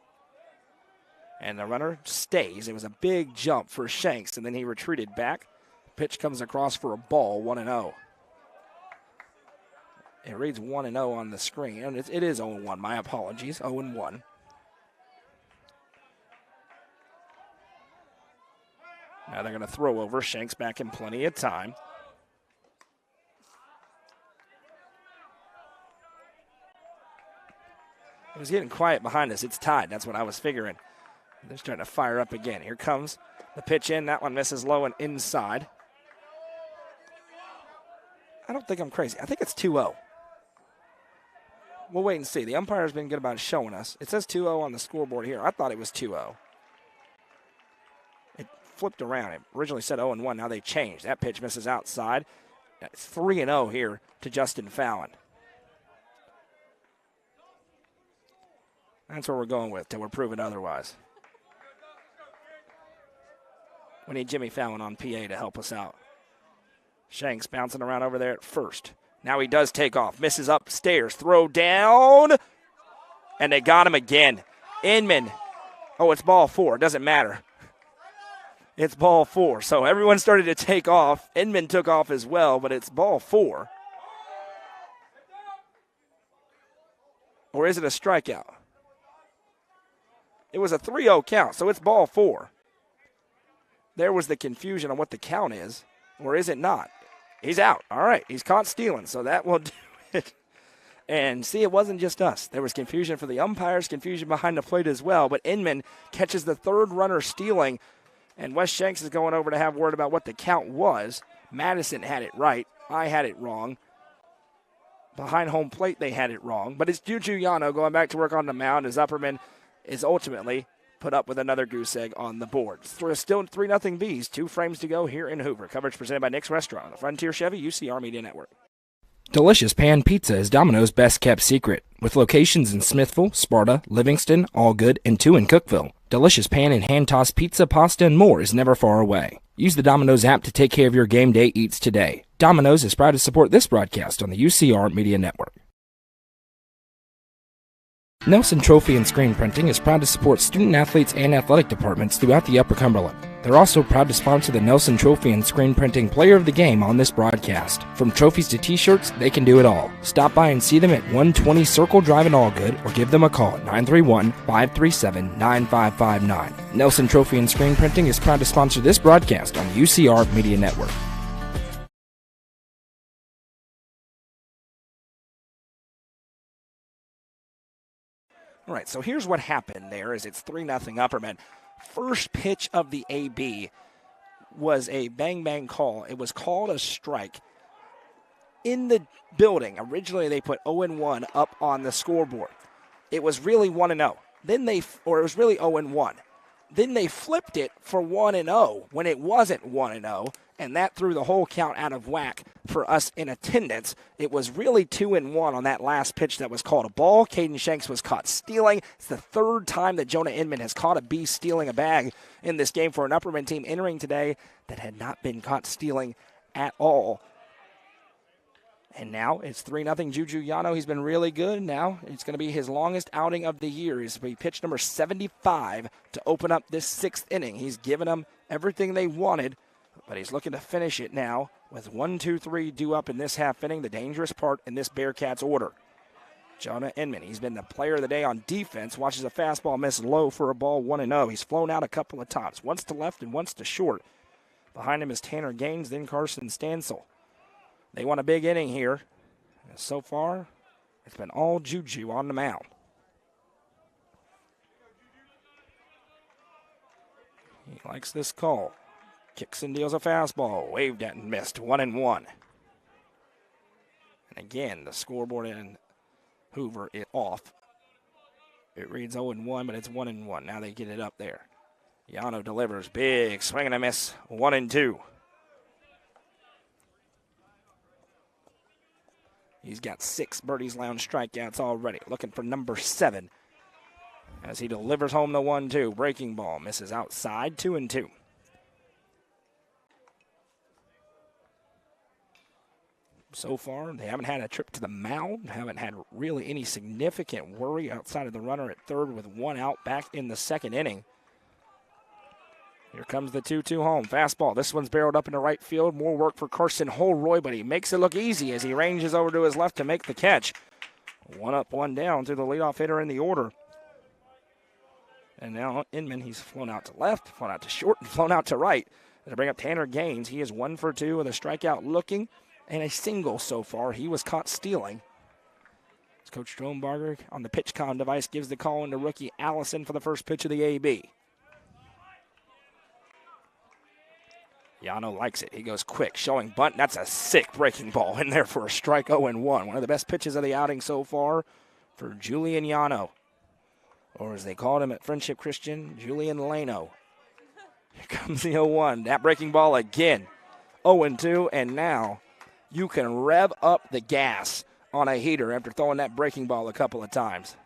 And the runner stays. It was a big jump for Shanks, and then he retreated back. Pitch comes across for a ball, 1-0. It reads 1-0 on the screen, and it is 0-1. My apologies, 0-1. Now they're going to throw over. Shanks back in plenty of time. It was getting quiet behind us. It's tied. That's what I was figuring. They're starting to fire up again. Here comes the pitch in. That one misses low and inside. I don't think I'm crazy. I think it's 2-0. We'll wait and see. The umpire's been good about showing us. It says 2-0 on the scoreboard here. I thought it was 2-0. It flipped around. It originally said 0-1. Now they changed. That pitch misses outside. It's 3-0 here to Justin Fallon. That's what we're going with till we're proven otherwise. We need Jimmy Fallon on PA to help us out. Shanks bouncing around over there at first. Now he does take off. Misses upstairs. Throw down. And they got him again. Inman. Oh, it's ball 4. It doesn't matter. It's ball 4. So everyone started to take off. Inman took off as well, but it's ball 4. Or is it a strikeout? It was a 3-0 count, so it's ball 4. There was the confusion on what the count is. Or is it not? He's out. All right, he's caught stealing, so that will do it. And see, it wasn't just us. There was confusion for the umpires, confusion behind the plate as well. But Inman catches the third runner stealing, and Wes Shanks is going over to have word about what the count was. Madison had it right. I had it wrong. Behind home plate, they had it wrong. But it's Juju Yano going back to work on the mound as Upperman is ultimately put up with another goose egg on the board. Still 3-0 Bees. 2 frames to go here in Hoover. Coverage presented by Nick's Restaurant on the Frontier Chevy UCR Media Network. Delicious Pan Pizza is Domino's best-kept secret. With locations in Smithville, Sparta, Livingston, Allgood, and 2 in Cookeville. Delicious pan and hand-tossed pizza, pasta, and more is never far away. Use the Domino's app to take care of your game day eats today. Domino's is proud to support this broadcast on the UCR Media Network. Nelson Trophy and Screen Printing is proud to support student-athletes and athletic departments throughout the Upper Cumberland. They're also proud to sponsor the Nelson Trophy and Screen Printing Player of the Game on this broadcast. From trophies to t-shirts, they can do it all. Stop by and see them at 120 Circle Drive in Allgood or give them a call at 931-537-9559. Nelson Trophy and Screen Printing is proud to sponsor this broadcast on the UCR Media Network. All right, so here's what happened there is it's 3-0 Upperman. First pitch of the AB was a bang-bang call. It was called a strike. In the building, originally they put 0-1 up on the scoreboard. It was really 1-0. It was really 0-1. Then they flipped it for 1-0 when it wasn't 1-0, and that threw the whole count out of whack for us in attendance. It was really 2-1 on that last pitch that was called a ball. Caden Shanks was caught stealing. It's the third time that Jonah Inman has caught a bee stealing a bag in this game for an Upperman team entering today that had not been caught stealing at all. And now it's 3-0 Juju Yano. He's been really good. Now it's going to be his longest outing of the year. He's going to be pitch number 75 to open up this 6th inning. He's given them everything they wanted, but he's looking to finish it now with 1, 2, 3 due up in this half inning, the dangerous part in this Bearcats order. Jonah Inman, he's been the player of the day on defense, watches a fastball miss low for a ball 1-0. He's flown out a couple of times, once to left and once to short. Behind him is Tanner Gaines, then Carson Stansel. They want a big inning here. And so far, it's been all Juju on the mound. He likes this call. Kicks and deals a fastball. Waved at and missed. 1-1. And again, the scoreboard in Hoover is off. It reads 0-1, but it's 1-1. Now they get it up there. Yano delivers. Big swing and a miss. 1-2. He's got 6 Birdies Lounge strikeouts already. Looking for number 7 as he delivers home the 1-2. Breaking ball misses outside. 2-2. So far, they haven't had a trip to the mound, haven't had really any significant worry outside of the runner at third with 1 out back in the 2nd inning. Here comes the 2-2 home. Fastball. This one's barreled up into right field. More work for Carson Holroyd, but he makes it look easy as he ranges over to his left to make the catch. 1 up, 1 down to the leadoff hitter in the order. And now Inman, he's flown out to left, flown out to short, and flown out to right. To bring up Tanner Gaines, he is 1 for 2 with a strikeout looking and a single so far. He was caught stealing. As Coach Strombarger on the PitchCom device gives the call into rookie Allison for the first pitch of the AB. Yano likes it. He goes quick, showing bunt. That's a sick breaking ball in there for a strike 0-1. One of the best pitches of the outing so far for Julian Yano. Or as they called him at Friendship Christian, Julian Lano. Here comes the 0-1. That breaking ball again. 0-2, and now you can rev up the gas on a heater after throwing that breaking ball a couple of times.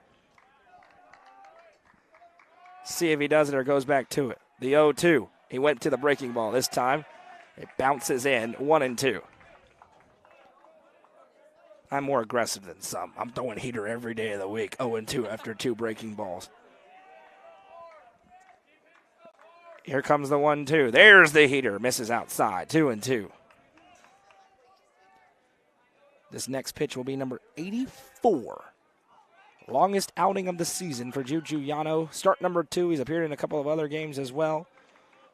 See if he does it or goes back to it. The 0-2. He went to the breaking ball this time. It bounces in, 1-2. I'm more aggressive than some. I'm throwing heater every day of the week. 0-2 after 2 breaking balls. Here comes the 1-2. There's the heater. Misses outside. 2-2. This next pitch will be number 84. longest outing of the season for Juju Yano. Start number 2. He's appeared in a couple of other games as well.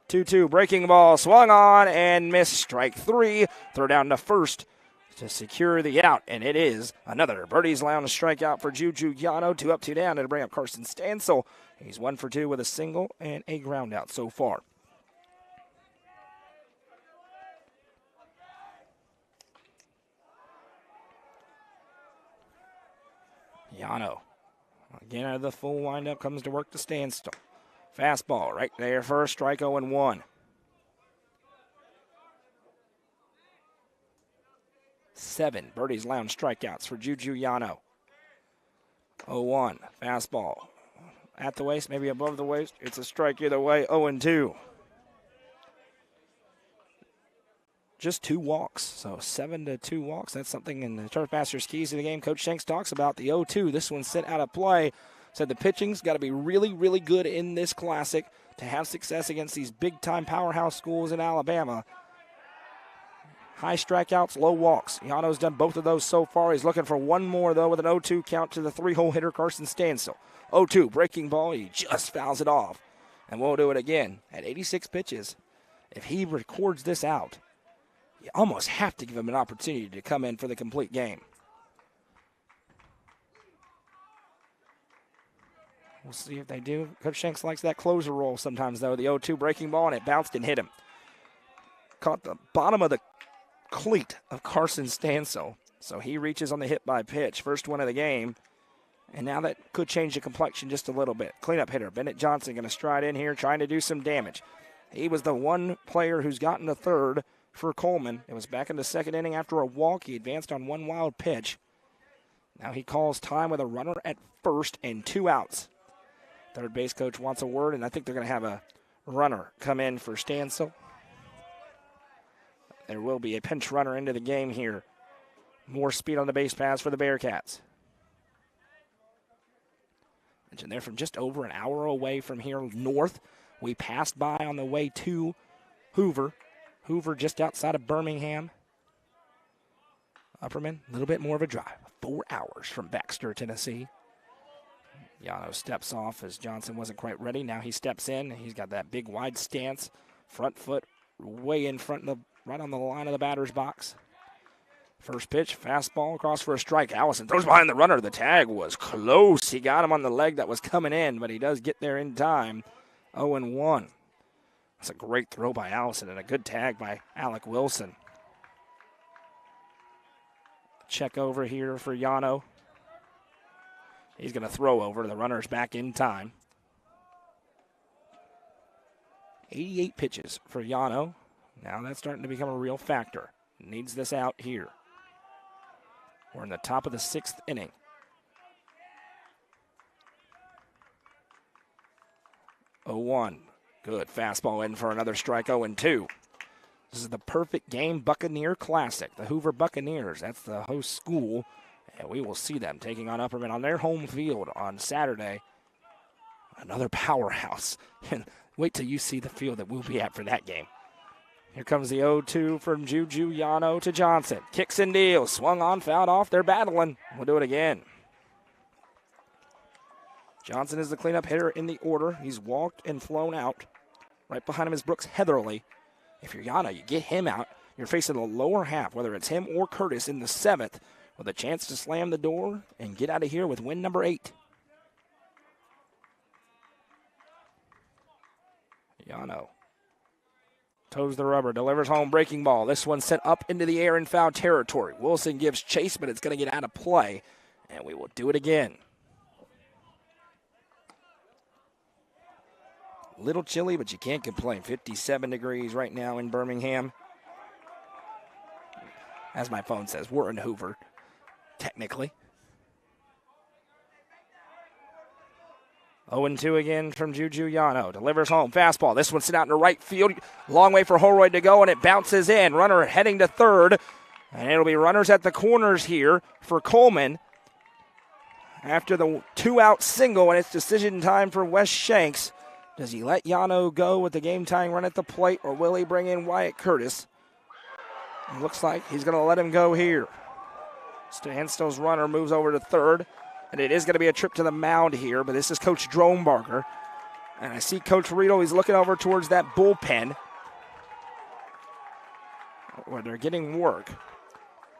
2-2, breaking ball, swung on and missed. Strike 3. Throw down to first to secure the out, and it is another Birdie's Lounge strikeout for Juju Yano. 2 up, 2 down, and to bring up Carson Stansel. He's 1 for 2 with a single and a ground out so far. Yano, again out of the full windup, comes to work to Stansel. Fastball right there for a strike, 0-1. 7 Birdie's Lounge strikeouts for Juju Yano. 0-1, fastball at the waist, maybe above the waist. It's a strike either way, 0-2. Just 2 walks, so 7 to 2 walks. That's something in the Turf Masters keys to the game. Coach Shanks talks about the 0-2. This one sent out of play. Said the pitching's got to be really, really good in this classic to have success against these big-time powerhouse schools in Alabama. High strikeouts, low walks. Yano's done both of those so far. He's looking for one more, though, with an 0-2 count to the 3-hole hitter, Carson Stansel. 0-2, breaking ball. He just fouls it off. And we'll do it again at 86 pitches. If he records this out, you almost have to give him an opportunity to come in for the complete game. We'll see if they do. Coach Shanks likes that closer roll sometimes, though. The 0-2 breaking ball, and it bounced and hit him. Caught the bottom of the cleat of Carson Stansel. So he reaches on the hit by pitch. First one of the game. And now that could change the complexion just a little bit. Cleanup hitter Bennett Johnson going to stride in here, trying to do some damage. He was the one player who's gotten to third for Cullman. It was back in the second inning after a walk. He advanced on one wild pitch. Now he calls time with a runner at first and 2 outs. Third base coach wants a word, and I think they're going to have a runner come in for Stansel. There will be a pinch runner into the game here. More speed on the base paths for the Bearcats. And they're from just over an hour away from here north. We passed by on the way to Hoover. Hoover just outside of Birmingham. Upperman, a little bit more of a drive. 4 hours from Baxter, Tennessee. Yano steps off as Johnson wasn't quite ready. Now he steps in. He's got that big wide stance. Front foot way in front, right on the line of the batter's box. First pitch, fastball across for a strike. Allison throws behind the runner. The tag was close. He got him on the leg that was coming in, but he does get there in time. 0-1. That's a great throw by Allison and a good tag by Alec Wilson. Check over here for Yano. He's going to throw over. The runner's back in time. 88 pitches for Yano. Now that's starting to become a real factor. Needs this out here. We're in the top of the 6th inning. Oh, 1. Good fastball in for another strike. 0-2. This is the perfect game Buccaneer Classic. The Hoover Buccaneers. That's the host school. And we will see them taking on Upperman on their home field on Saturday. Another powerhouse. And wait till you see the field that we'll be at for that game. Here comes the 0-2 from Juju Yano to Johnson. Kicks and deals. Swung on, fouled off. They're battling. We'll do it again. Johnson is the cleanup hitter in the order. He's walked and flown out. Right behind him is Brooks Heatherly. If you're Yano, you get him out. You're facing the lower half, whether it's him or Curtis in the 7th, with a chance to slam the door and get out of here with win number 8. Yano toes the rubber, delivers home, breaking ball. This one sent up into the air in foul territory. Wilson gives chase, but it's going to get out of play, and we will do it again. Little chilly, but you can't complain. 57 degrees right now in Birmingham. As my phone says, we're in Hoover, technically. 0-2 again from Juju Yano. Delivers home. Fastball. This one sent out into right field. Long way for Holroyd to go, and it bounces in. Runner heading to third. And it'll be runners at the corners here for Cullman. After the 2-out single, and it's decision time for Wes Shanks. Does he let Yano go with the game-tying run at the plate, or will he bring in Wyatt Curtis? It looks like he's going to let him go here. Stanstel's runner moves over to third, And it is going to be a trip to the mound here, but this is Coach Dronebarger. And I see Coach Riedel, he's looking over towards that bullpen where they're getting work.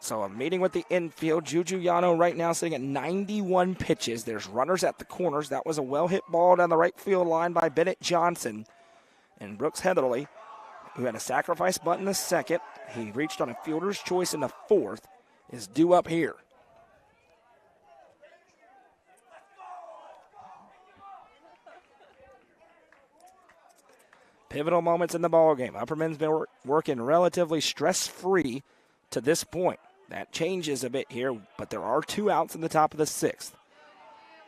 So a meeting with the infield. Juju Yano right now sitting at 91 pitches. There's runners at the corners. That was a well-hit ball down the right field line by Bennett Johnson. And Brooks Heatherly, who had a sacrifice bunt in the second, he reached on a fielder's choice in the fourth, is due up here. Pivotal moments in the ballgame. Upperman's been working relatively stress-free to this point. That changes a bit here, but there are 2 outs in the top of the 6th.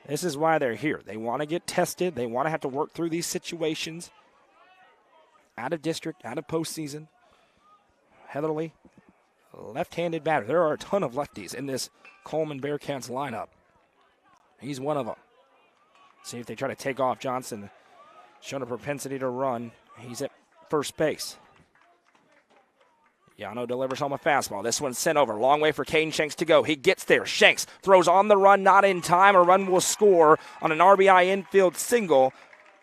This is why they're here. They want to get tested. They want to have to work through these situations. Out of district, out of postseason. Heatherly, left-handed batter. There are a ton of lefties in this Cullman Bearcats lineup. He's one of them. See if they try to take off. Johnson showing a propensity to run. He's at first base. Yano delivers home a fastball. This one's sent over. Long way for Caden Shanks to go. He gets there. Shanks throws on the run, not in time. A run will score on an RBI infield single.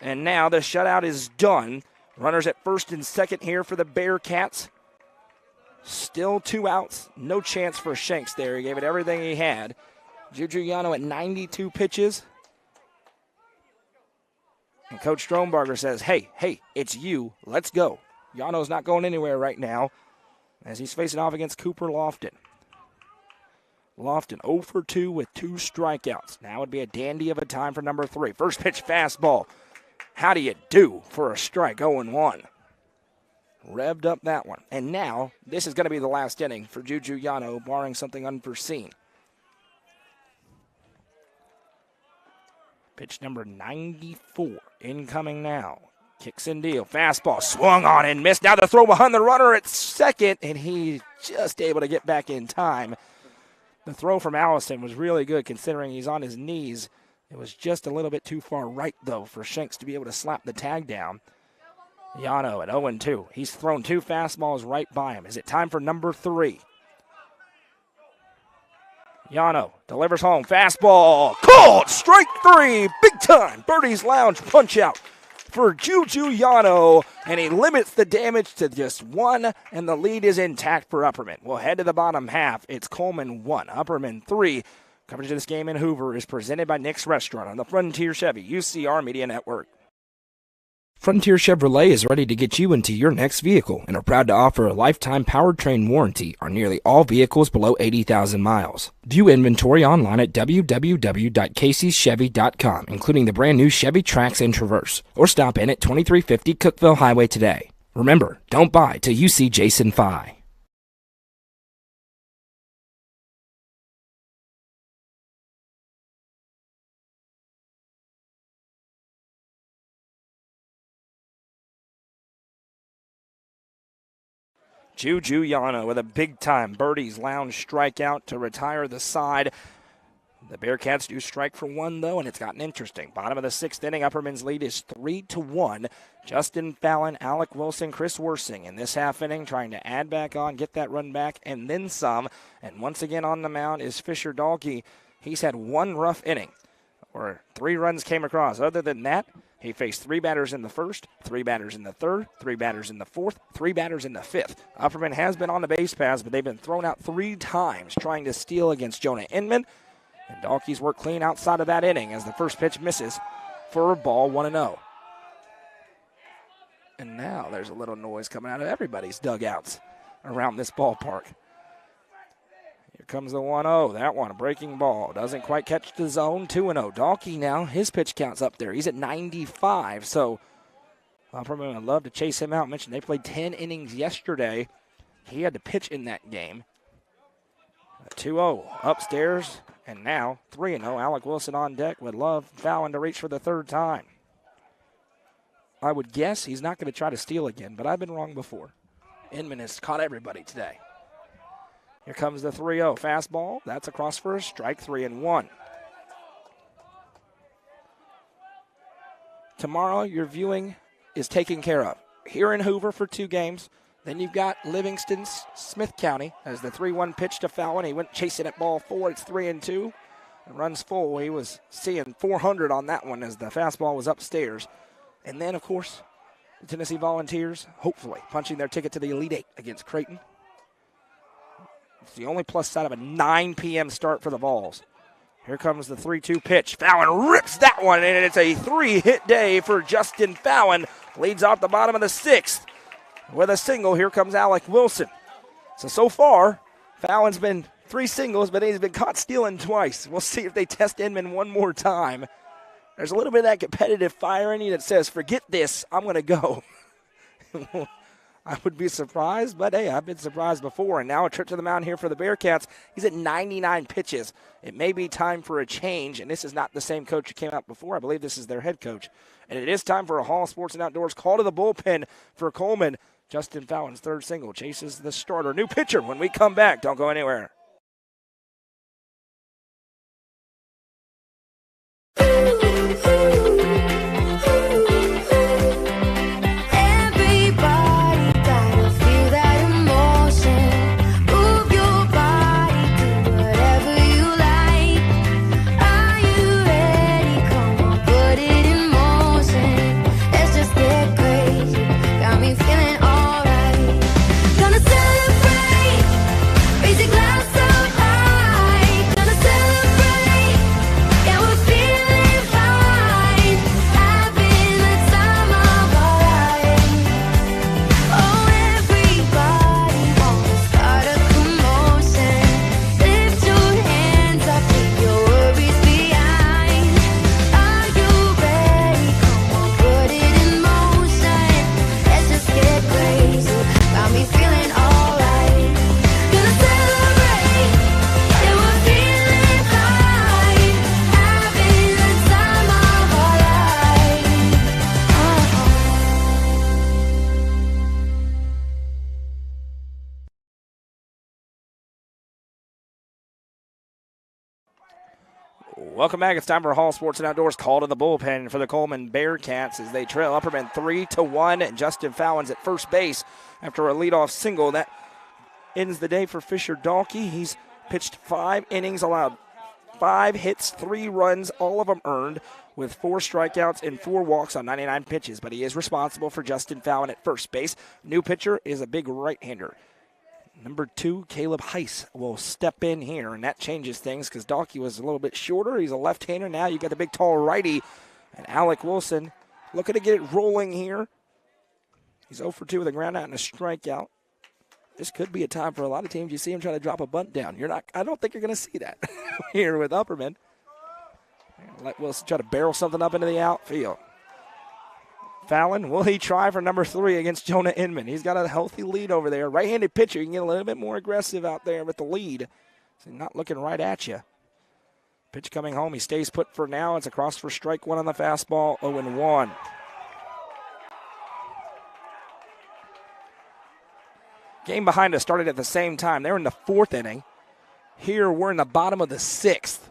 And now the shutout is done. Runners at first and second here for the Bearcats. Still 2 outs. No chance for Shanks there. He gave it everything he had. Juju Yano at 92 pitches. And Coach Strombarger says, hey, it's you. Let's go. Yano's not going anywhere right now as he's facing off against Cooper Lofton. Lofton 0 for 2 with 2 strikeouts. Now would be a dandy of a time for number 3. First pitch fastball. How do you do for a strike? 0-1. Revved up that one. And now this is going to be the last inning for Juju Yano, barring something unforeseen. Pitch number 94, incoming now. Kicks in deal, fastball, swung on and missed. Now the throw behind the runner at second, and he's just able to get back in time. The throw from Allison was really good considering he's on his knees. It was just a little bit too far right, though, for Shanks to be able to slap the tag down. Yano at 0-2. He's thrown 2 fastballs right by him. Is it time for number 3? Yano delivers home. Fastball. Called. Strike 3. Big time. Birdie's Lounge punch out for Juju Yano. And he limits the damage to just 1. And the lead is intact for Upperman. We'll head to the bottom half. It's Cullman 1. Upperman 3. Coverage of this game in Hoover is presented by Nick's Restaurant on the Frontier Chevy UCR Media Network. Frontier Chevrolet is ready to get you into your next vehicle and are proud to offer a lifetime powertrain warranty on nearly all vehicles below 80,000 miles. View inventory online at www.caseyschevy.com, including the brand new Chevy Trax and Traverse, or stop in at 2350 Cookeville Highway today. Remember, don't buy till you see Jason Fye. Juju Yano with a big-time Birdie's Lounge strikeout to retire the side. The Bearcats do strike for 1, though, and it's gotten interesting. Bottom of the 6th inning, Upperman's lead is 3-1. Justin Fallon, Alec Wilson, Chris Worsing in this half inning trying to add back on, get that run back, and then some. And once again on the mound is Fisher Dahlke. He's had 1 rough inning where 3 runs came across. Other than that, he faced 3 batters in the first, 3 batters in the third, 3 batters in the fourth, 3 batters in the fifth. Upperman has been on the base paths, but they've been thrown out 3 times trying to steal against Jonah Inman. And Dahlke's worked clean outside of that inning as the first pitch misses for a ball 1-0. And now there's a little noise coming out of everybody's dugouts around this ballpark. Here comes the 1-0. That one, a breaking ball. Doesn't quite catch the zone. 2-0. Dahlke now, his pitch count's up there. He's at 95. So Upperman would love to chase him out. I mentioned they played 10 innings yesterday. He had to pitch in that game. 2-0 upstairs. And now 3-0. Alec Wilson on deck. Would love Fallon to reach for the 3rd time. I would guess he's not going to try to steal again, but I've been wrong before. Inman has caught everybody today. Here comes the 3-0 fastball. That's across for a strike, 3-1. Tomorrow, your viewing is taken care of. Here in Hoover for 2 games. Then you've got Livingston, Smith County as the 3-1 pitch to Fallon. He went chasing at ball 4. It's 3-2. It runs full. He was seeing 400 on that one as the fastball was upstairs. And then, of course, the Tennessee Volunteers, hopefully, punching their ticket to the Elite Eight against Creighton. It's the only plus side of a 9 p.m. start for the Vols. Here comes the 3-2 pitch. Fallon rips that one, and it's a 3-hit day for Justin Fallon. Leads off the bottom of the 6th with a single. Here comes Alec Wilson. So far, Fallon's been 3 singles, but he's been caught stealing twice. We'll see if they test Inman one more time. There's a little bit of that competitive fire in you that says, forget this, I'm going to go. I would be surprised, but hey, I've been surprised before. And now a trip to the mound here for the Bearcats. He's at 99 pitches. It may be time for a change, and this is not the same coach who came out before. I believe this is their head coach. And it is time for a Hall of Sports and Outdoors call to the bullpen for Cullman. Justin Fallon's 3rd single chases the starter. New pitcher when we come back. Don't go anywhere. Welcome back. It's time for Hall Sports and Outdoors call to the bullpen for the Cullman Bearcats as they trail Upperman 3-1. And Justin Fallon's at first base after a leadoff single. That ends the day for Fisher Dalkey. He's pitched 5 innings, allowed 5 hits, 3 runs, all of them earned, with 4 strikeouts and 4 walks on 99 pitches. But he is responsible for Justin Fallon at first base. New pitcher is a big right-hander. Number 2, Caleb Heiss will step in here, and that changes things because Dalkey was a little bit shorter. He's a left-hander. Now you got the big, tall righty, and Alec Wilson looking to get it rolling here. He's 0 for 2 with a ground out and a strikeout. This could be a time for a lot of teams. You see him try to drop a bunt down. I don't think you're going to see that here with Upperman. Let Wilson try to barrel something up into the outfield. Fallon, will he try for number 3 against Jonah Inman? He's got a healthy lead over there. Right-handed pitcher, you can get a little bit more aggressive out there with the lead. So not looking right at you. Pitch coming home. He stays put for now. It's across for strike 1 on the fastball, 0-1. Game behind us started at the same time. They're in the 4th inning. Here we're in the bottom of the 6th.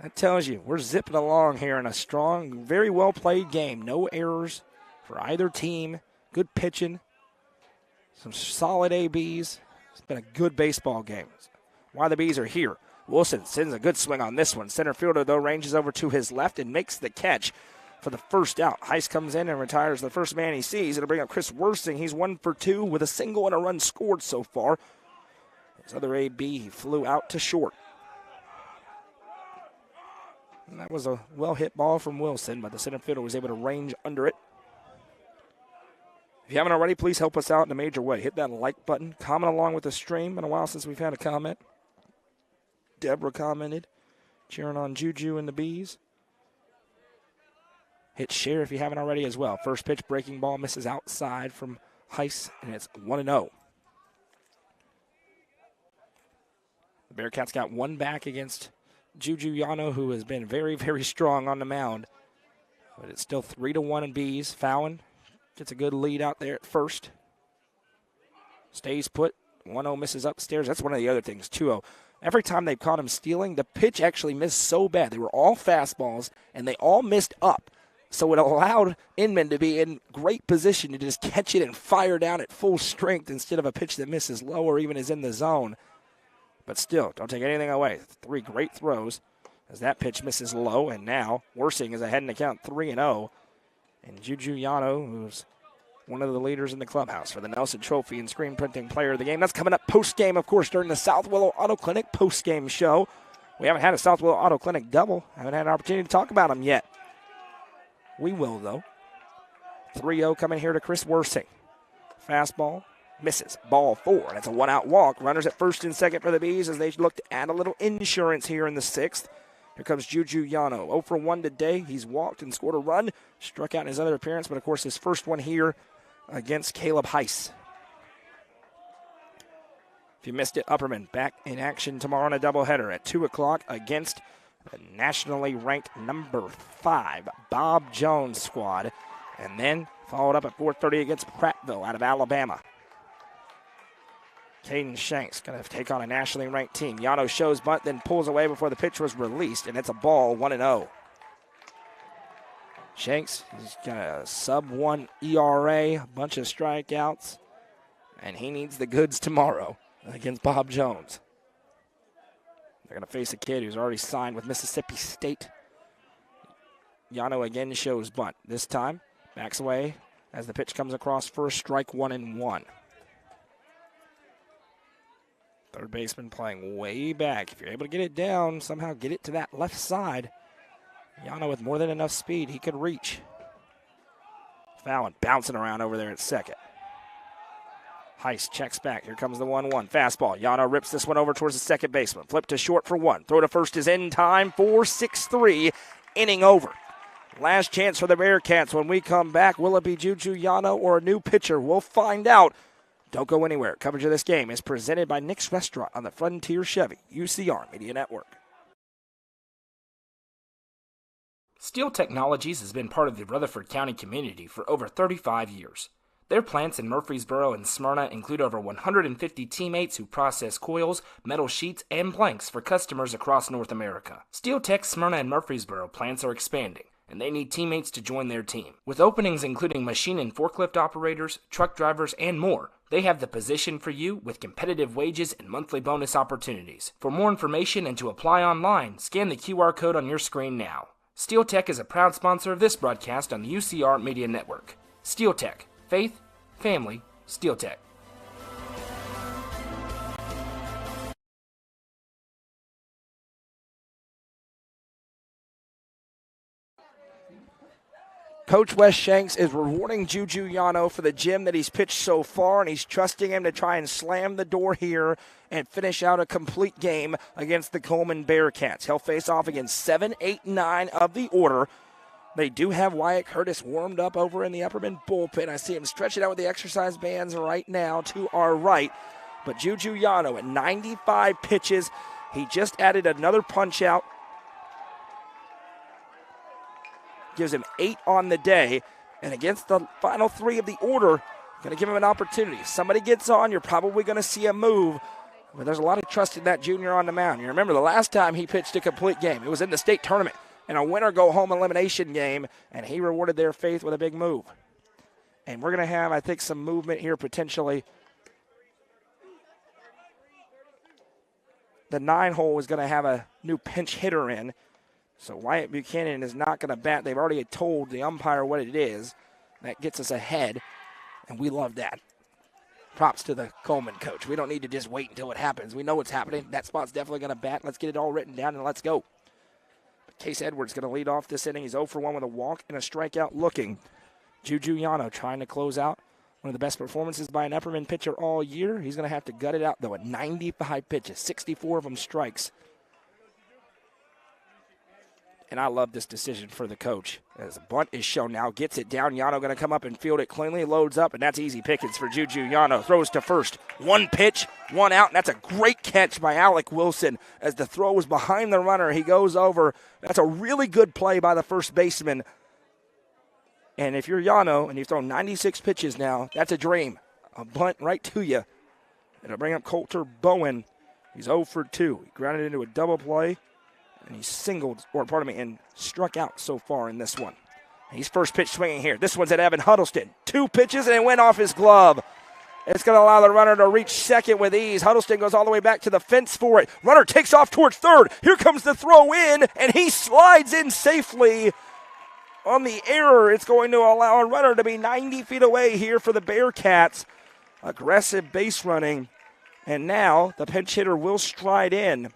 That tells you we're zipping along here in a strong, very well-played game. No errors for either team. Good pitching. Some solid ABs. It's been a good baseball game. Why the Bees are here. Wilson sends a good swing on this one. Center fielder, though, ranges over to his left and makes the catch for the first out. Heiss comes in and retires the first man he sees. It'll bring up Chris Worsing. He's 1 for 2 with a single and a run scored so far. His other AB, he flew out to short. And that was a well-hit ball from Wilson, but the center fielder was able to range under it. If you haven't already, please help us out in a major way. Hit that like button. Comment along with the stream. Been a while since we've had a comment. Deborah commented, cheering on Juju and the Bees. Hit share if you haven't already as well. First pitch, breaking ball, misses outside from Heiss, and it's 1-0. The Bearcats got 1 back against Juju Yano, who has been very, very strong on the mound. But it's still 3-1 in Bees. Fallon gets a good lead out there at first. Stays put. 1-0 misses upstairs. That's one of the other things, 2-0. Every time they caught him stealing, the pitch actually missed so bad. They were all fastballs, and they all missed up. So it allowed Inman to be in great position to just catch it and fire down at full strength instead of a pitch that misses low or even is in the zone. But still, don't take anything away. 3 great throws as that pitch misses low, and now Worsing is ahead in the count 3-0. And Juju Yano, who's one of the leaders in the clubhouse for the Nelson Trophy and screen printing player of the game. That's coming up post-game, of course, during the South Willow Auto Clinic post-game show. We haven't had a South Willow Auto Clinic double. Haven't had an opportunity to talk about them yet. We will, though. 3-0 coming here to Chris Worsing. Fastball misses. Ball 4. That's a 1-out walk. Runners at first and second for the Bees as they look to add a little insurance here in the 6th. Here comes Juju Yano. 0 for 1 today. He's walked and scored a run. Struck out in his other appearance, but of course his first one here against Caleb Heiss. If you missed it, Upperman back in action tomorrow on a doubleheader at 2 o'clock against the nationally ranked number 5 Bob Jones squad. And then followed up at 4:30 against Prattville out of Alabama. Caden Shanks going to take on a nationally ranked team. Yano shows bunt, then pulls away before the pitch was released, and it's a ball, 1-0. Shanks, he's got a sub-1 ERA, a bunch of strikeouts, and he needs the goods tomorrow against Bob Jones. They're going to face a kid who's already signed with Mississippi State. Yano again shows bunt. This time, backs away as the pitch comes across first, strike 1-1. Third baseman playing way back. If you're able to get it down, somehow get it to that left side. Yano with more than enough speed, he could reach. Fallon bouncing around over there at second. Heiss checks back. Here comes the 1-1. Fastball. Yano rips this one over towards the second baseman. Flip to short for 1. Throw to first is in time. 4-6-3. Inning over. Last chance for the Bearcats when we come back. Will it be Juju Yano or a new pitcher? We'll find out. Don't go anywhere. Coverage of this game is presented by Nick's Restaurant on the Frontier Chevy, UCR Media Network. Steel Technologies has been part of the Rutherford County community for over 35 years. Their plants in Murfreesboro and Smyrna include over 150 teammates who process coils, metal sheets, and planks for customers across North America. Steel Tech's Smyrna and Murfreesboro plants are expanding, and they need teammates to join their team. With openings including machine and forklift operators, truck drivers, and more, they have the position for you with competitive wages and monthly bonus opportunities. For more information and to apply online, scan the QR code on your screen now. Steel Tech is a proud sponsor of this broadcast on the UCR Media Network. Steel Tech. Faith, family, Steel Tech. Coach Wes Shanks is rewarding Juju Yano for the gym that he's pitched so far, and he's trusting him to try and slam the door here and finish out a complete game against the Cullman Bearcats. He'll face off against 7, 8, 9 of the order. They do have Wyatt Curtis warmed up over in the Upperman bullpen. I see him stretching out with the exercise bands right now to our right. But Juju Yano at 95 pitches. He just added another punch out. Gives him 8 on the day. And against the final 3 of the order, going to give him an opportunity. If somebody gets on, you're probably going to see a move. But there's a lot of trust in that junior on the mound. You remember the last time he pitched a complete game. It was in the state tournament in a winner-go-home elimination game, and he rewarded their faith with a big move. And we're going to have, I think, some movement here potentially. The 9-hole is going to have a new pinch hitter in. So Wyatt Buchanan is not going to bat. They've already told the umpire what it is. That gets us ahead, and we love that. Props to the Cullman coach. We don't need to just wait until it happens. We know what's happening. That spot's definitely going to bat. Let's get it all written down, and let's go. But Case Edwards going to lead off this inning. He's 0 for 1 with a walk and a strikeout looking. Juju Yano trying to close out one of the best performances by an Upperman pitcher all year. He's going to have to gut it out, though, at 95 pitches, 64 of them strikes. And I love this decision for the coach. As a bunt is shown now, gets it down. Yano going to come up and field it cleanly, loads up, and that's easy pickings for Juju Yano. Throws to first. 1 pitch, 1 out, and that's a great catch by Alec Wilson. As the throw was behind the runner, he goes over. That's a really good play by the first baseman. And if you're Yano and you've thrown 96 pitches now, that's a dream. A bunt right to you. It'll bring up Coulter Bowen. He's 0 for 2. He grounded into a double play. And he and struck out so far in this one. He's first pitch swinging here. This one's at Evan Huddleston. 2 pitches, and it went off his glove. It's going to allow the runner to reach second with ease. Huddleston goes all the way back to the fence for it. Runner takes off towards third. Here comes the throw in, and he slides in safely. On the error, it's going to allow a runner to be 90 feet away here for the Bearcats. Aggressive base running. And now the pinch hitter will stride in.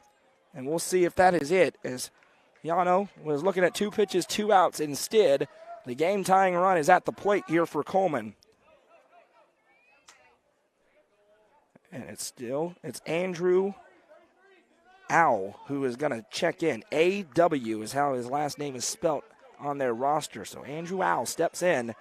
And we'll see if that is it, as Yano was looking at 2 pitches, 2 outs instead. The game-tying run is at the plate here for Cullman. And it's Andrew Owl who is going to check in. A-W is how his last name is spelt on their roster. So Andrew Owl steps in.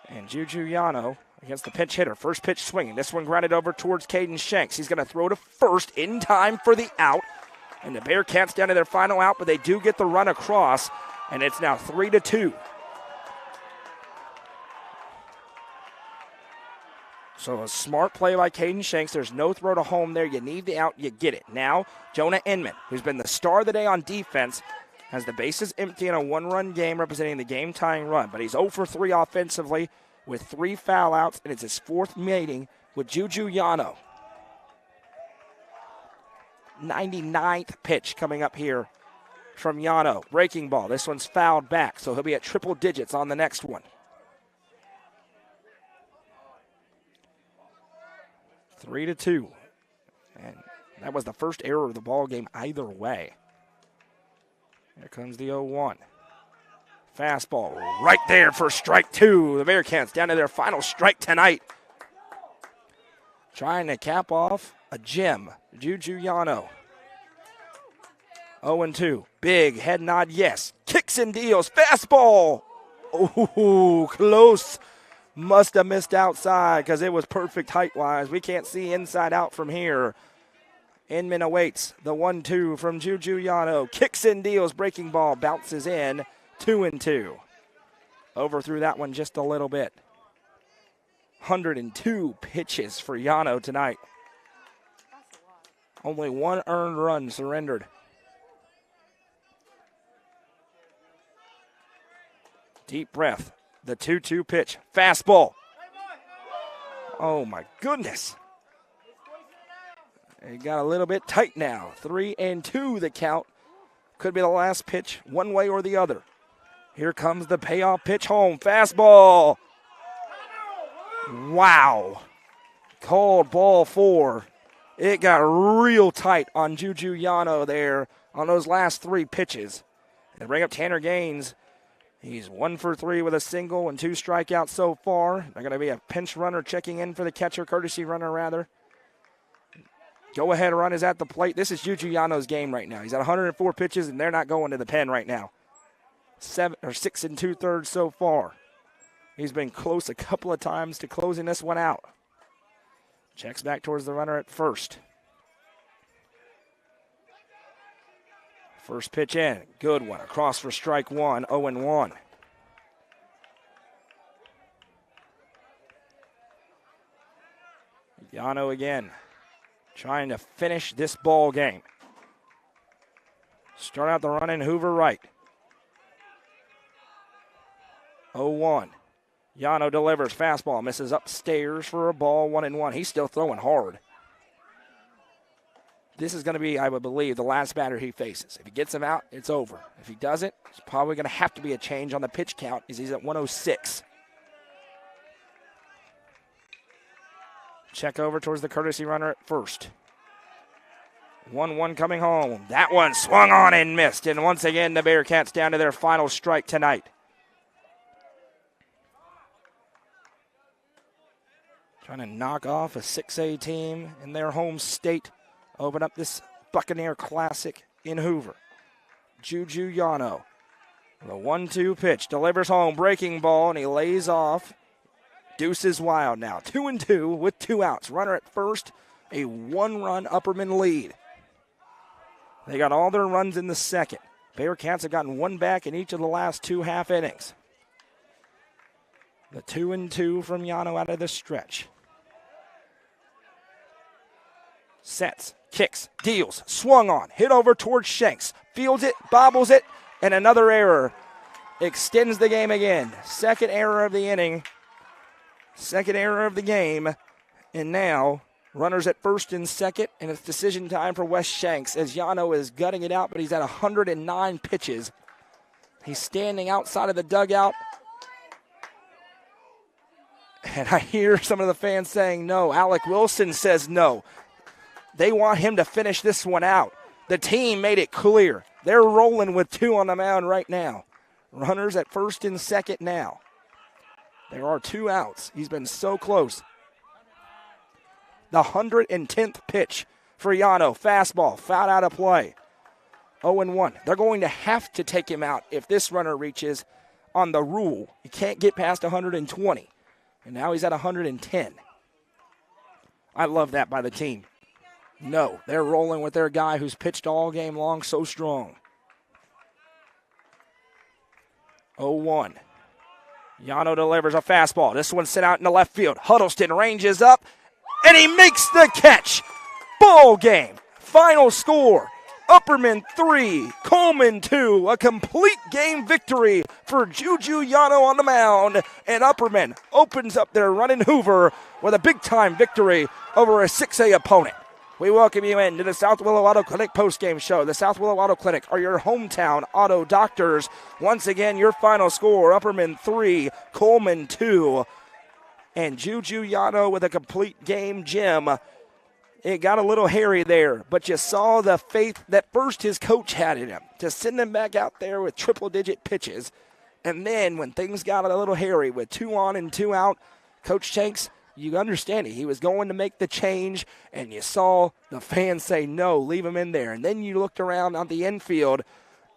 And Juju Yano against the pinch hitter. First pitch swinging. This one grounded over towards Caden Shanks. He's going to throw to first in time for the out. And the Bearcats down to their final out, but they do get the run across. And it's now 3-2. So a smart play by Caden Shanks. There's no throw to home there. You need the out, you get it. Now, Jonah Inman, who's been the star of the day on defense, has the bases empty in a 1-run game representing the game-tying run. But he's 0 for 3 offensively with 3 foul outs, and it's his 4th meeting with Juju Yano. 99th pitch coming up here from Yano. Breaking ball. This one's fouled back, so he'll be at triple digits on the next one. 3-2. And that was the first error of the ball game either way. Here comes the 0-1. Fastball right there for strike 2. The Bearcats down to their final strike tonight. Trying to cap off a gem. Juju Yano. 0-2. Big head nod, yes. Kicks and deals. Fastball. Oh, close. Must have missed outside because it was perfect height-wise. We can't see inside out from here. Inman awaits the 1-2 from Juju Yano. Kicks and deals. Breaking ball bounces in. 2-2. Overthrew that one just a little bit. 102 pitches for Yano tonight. Only 1 earned run surrendered. Deep breath. The 2-2 pitch. Fastball. Oh, my goodness. It got a little bit tight now. 3-2 the count. Could be the last pitch one way or the other. Here comes the payoff pitch home. Fastball. Wow. Called ball 4. It got real tight on Juju Yano there on those last 3 pitches. They bring up Tanner Gaines. He's 1 for 3 with a single and 2 strikeouts so far. They're going to be a pinch runner checking in for the catcher, courtesy runner rather. Go-ahead run is at the plate. This is Juju Yano's game right now. He's at 104 pitches, and they're not going to the pen right now. 6 2/3 so far. He's been close a couple of times to closing this one out. Checks back towards the runner at first. First pitch in. Good one. Across for strike 1. 0-1. Yano again. Trying to finish this ball game. Start out the run in Hoover right. 0-1. Yano delivers. Fastball misses upstairs for a ball. 1-1. He's still throwing hard. This is going to be, I would believe, the last batter he faces. If he gets him out, it's over. If he doesn't, it's probably going to have to be a change on the pitch count as he's at 106. Check over towards the courtesy runner at first. 1-1 coming home. That one swung on and missed. And once again, the Bearcats down to their final strike tonight. Trying to knock off a 6A team in their home state. Open up this Buccaneer Classic in Hoover. Juju Yano. The 1-2 pitch. Delivers home. Breaking ball, and he lays off. Deuce is wild now. 2-2 with 2 outs. Runner at first. A 1-run Upperman lead. They got all their runs in the second. Bearcats have gotten 1 back in each of the last 2 half innings. The 2-2 from Yano out of the stretch. Sets, kicks, deals, swung on, hit over towards Shanks, fields it, bobbles it, and another error. Extends the game again. Second error of the inning. Second error of the game. And now runners at first and second, and it's decision time for Wes Shanks as Yano is gutting it out, but he's at 109 pitches. He's standing outside of the dugout. And I hear some of the fans saying no. Alec Wilson says no. They want him to finish this one out. The team made it clear. They're rolling with 2 on the mound right now. Runners at first and second now. There are 2 outs. He's been so close. The 110th pitch for Yano. Fastball, foul out of play. 0-1. They're going to have to take him out if this runner reaches on the rule. He can't get past 120. And now he's at 110. I love that by the team. No, they're rolling with their guy who's pitched all game long so strong. 0-1. Yano delivers a fastball. This one's sent out in the left field. Huddleston ranges up, and he makes the catch. Ball game. Final score, Upperman 3, Cullman 2. A complete game victory for Juju Yano on the mound. And Upperman opens up their run in Hoover with a big-time victory over a 6A opponent. We welcome you into the South Willow Auto Clinic postgame show. The South Willow Auto Clinic are your hometown auto doctors. Once again, your final score, Upperman 3, Cullman 2. And Juju Yano with a complete game, Jim. It got a little hairy there, but you saw the faith that first his coach had in him to send him back out there with triple-digit pitches. And then when things got a little hairy with 2 on and 2 out, Coach Shanks, you understand it. He was going to make the change, and you saw the fans say, no, leave him in there. And then you looked around on the infield,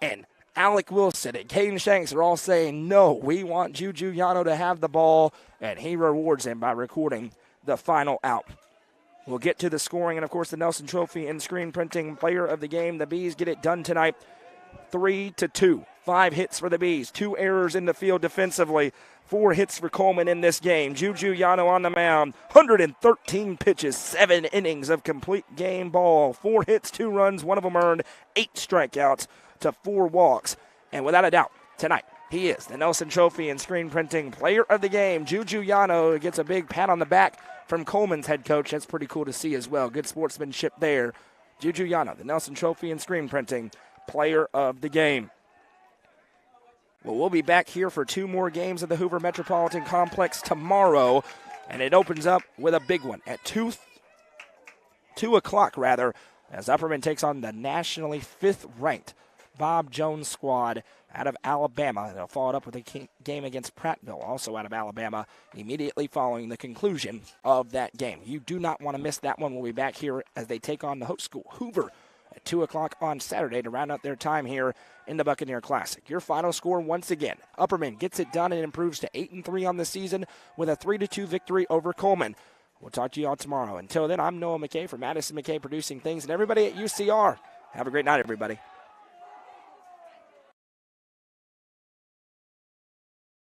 and Alec Wilson and Caden Shanks are all saying, no, we want Juju Yano to have the ball, and he rewards him by recording the final out. We'll get to the scoring and, of course, the Nelson Trophy and screen printing player of the game. The Bees get it done tonight, 3-2. 5 hits for the Bees, 2 errors in the field defensively, 4 hits for Cullman in this game. Juju Yano on the mound, 113 pitches, 7 innings of complete game ball, 4 hits, 2 runs, 1 of them earned, 8 strikeouts to 4 walks. And without a doubt, tonight, he is the Nelson Trophy and screen printing player of the game. Juju Yano gets a big pat on the back from Cullman's head coach. That's pretty cool to see as well. Good sportsmanship there. Juju Yano, the Nelson Trophy and screen printing player of the game. Well, we'll be back here for 2 more games at the Hoover Metropolitan Complex tomorrow, and it opens up with a big one at 2 o'clock, as Upperman takes on the nationally 5th-ranked Bob Jones squad out of Alabama. They'll follow it up with a game against Prattville, also out of Alabama, immediately following the conclusion of that game. You do not want to miss that one. We'll be back here as they take on the host school, Hoover, at 2 o'clock on Saturday to round out their time here in the Buccaneer Classic. Your final score once again, Upperman gets it done and improves to 8-3 on the season with a 3-2 victory over Cullman. We'll talk to you all tomorrow. Until then, I'm Noah McKay from Madison McKay Producing Things, and everybody at UCR. Have a great night, everybody.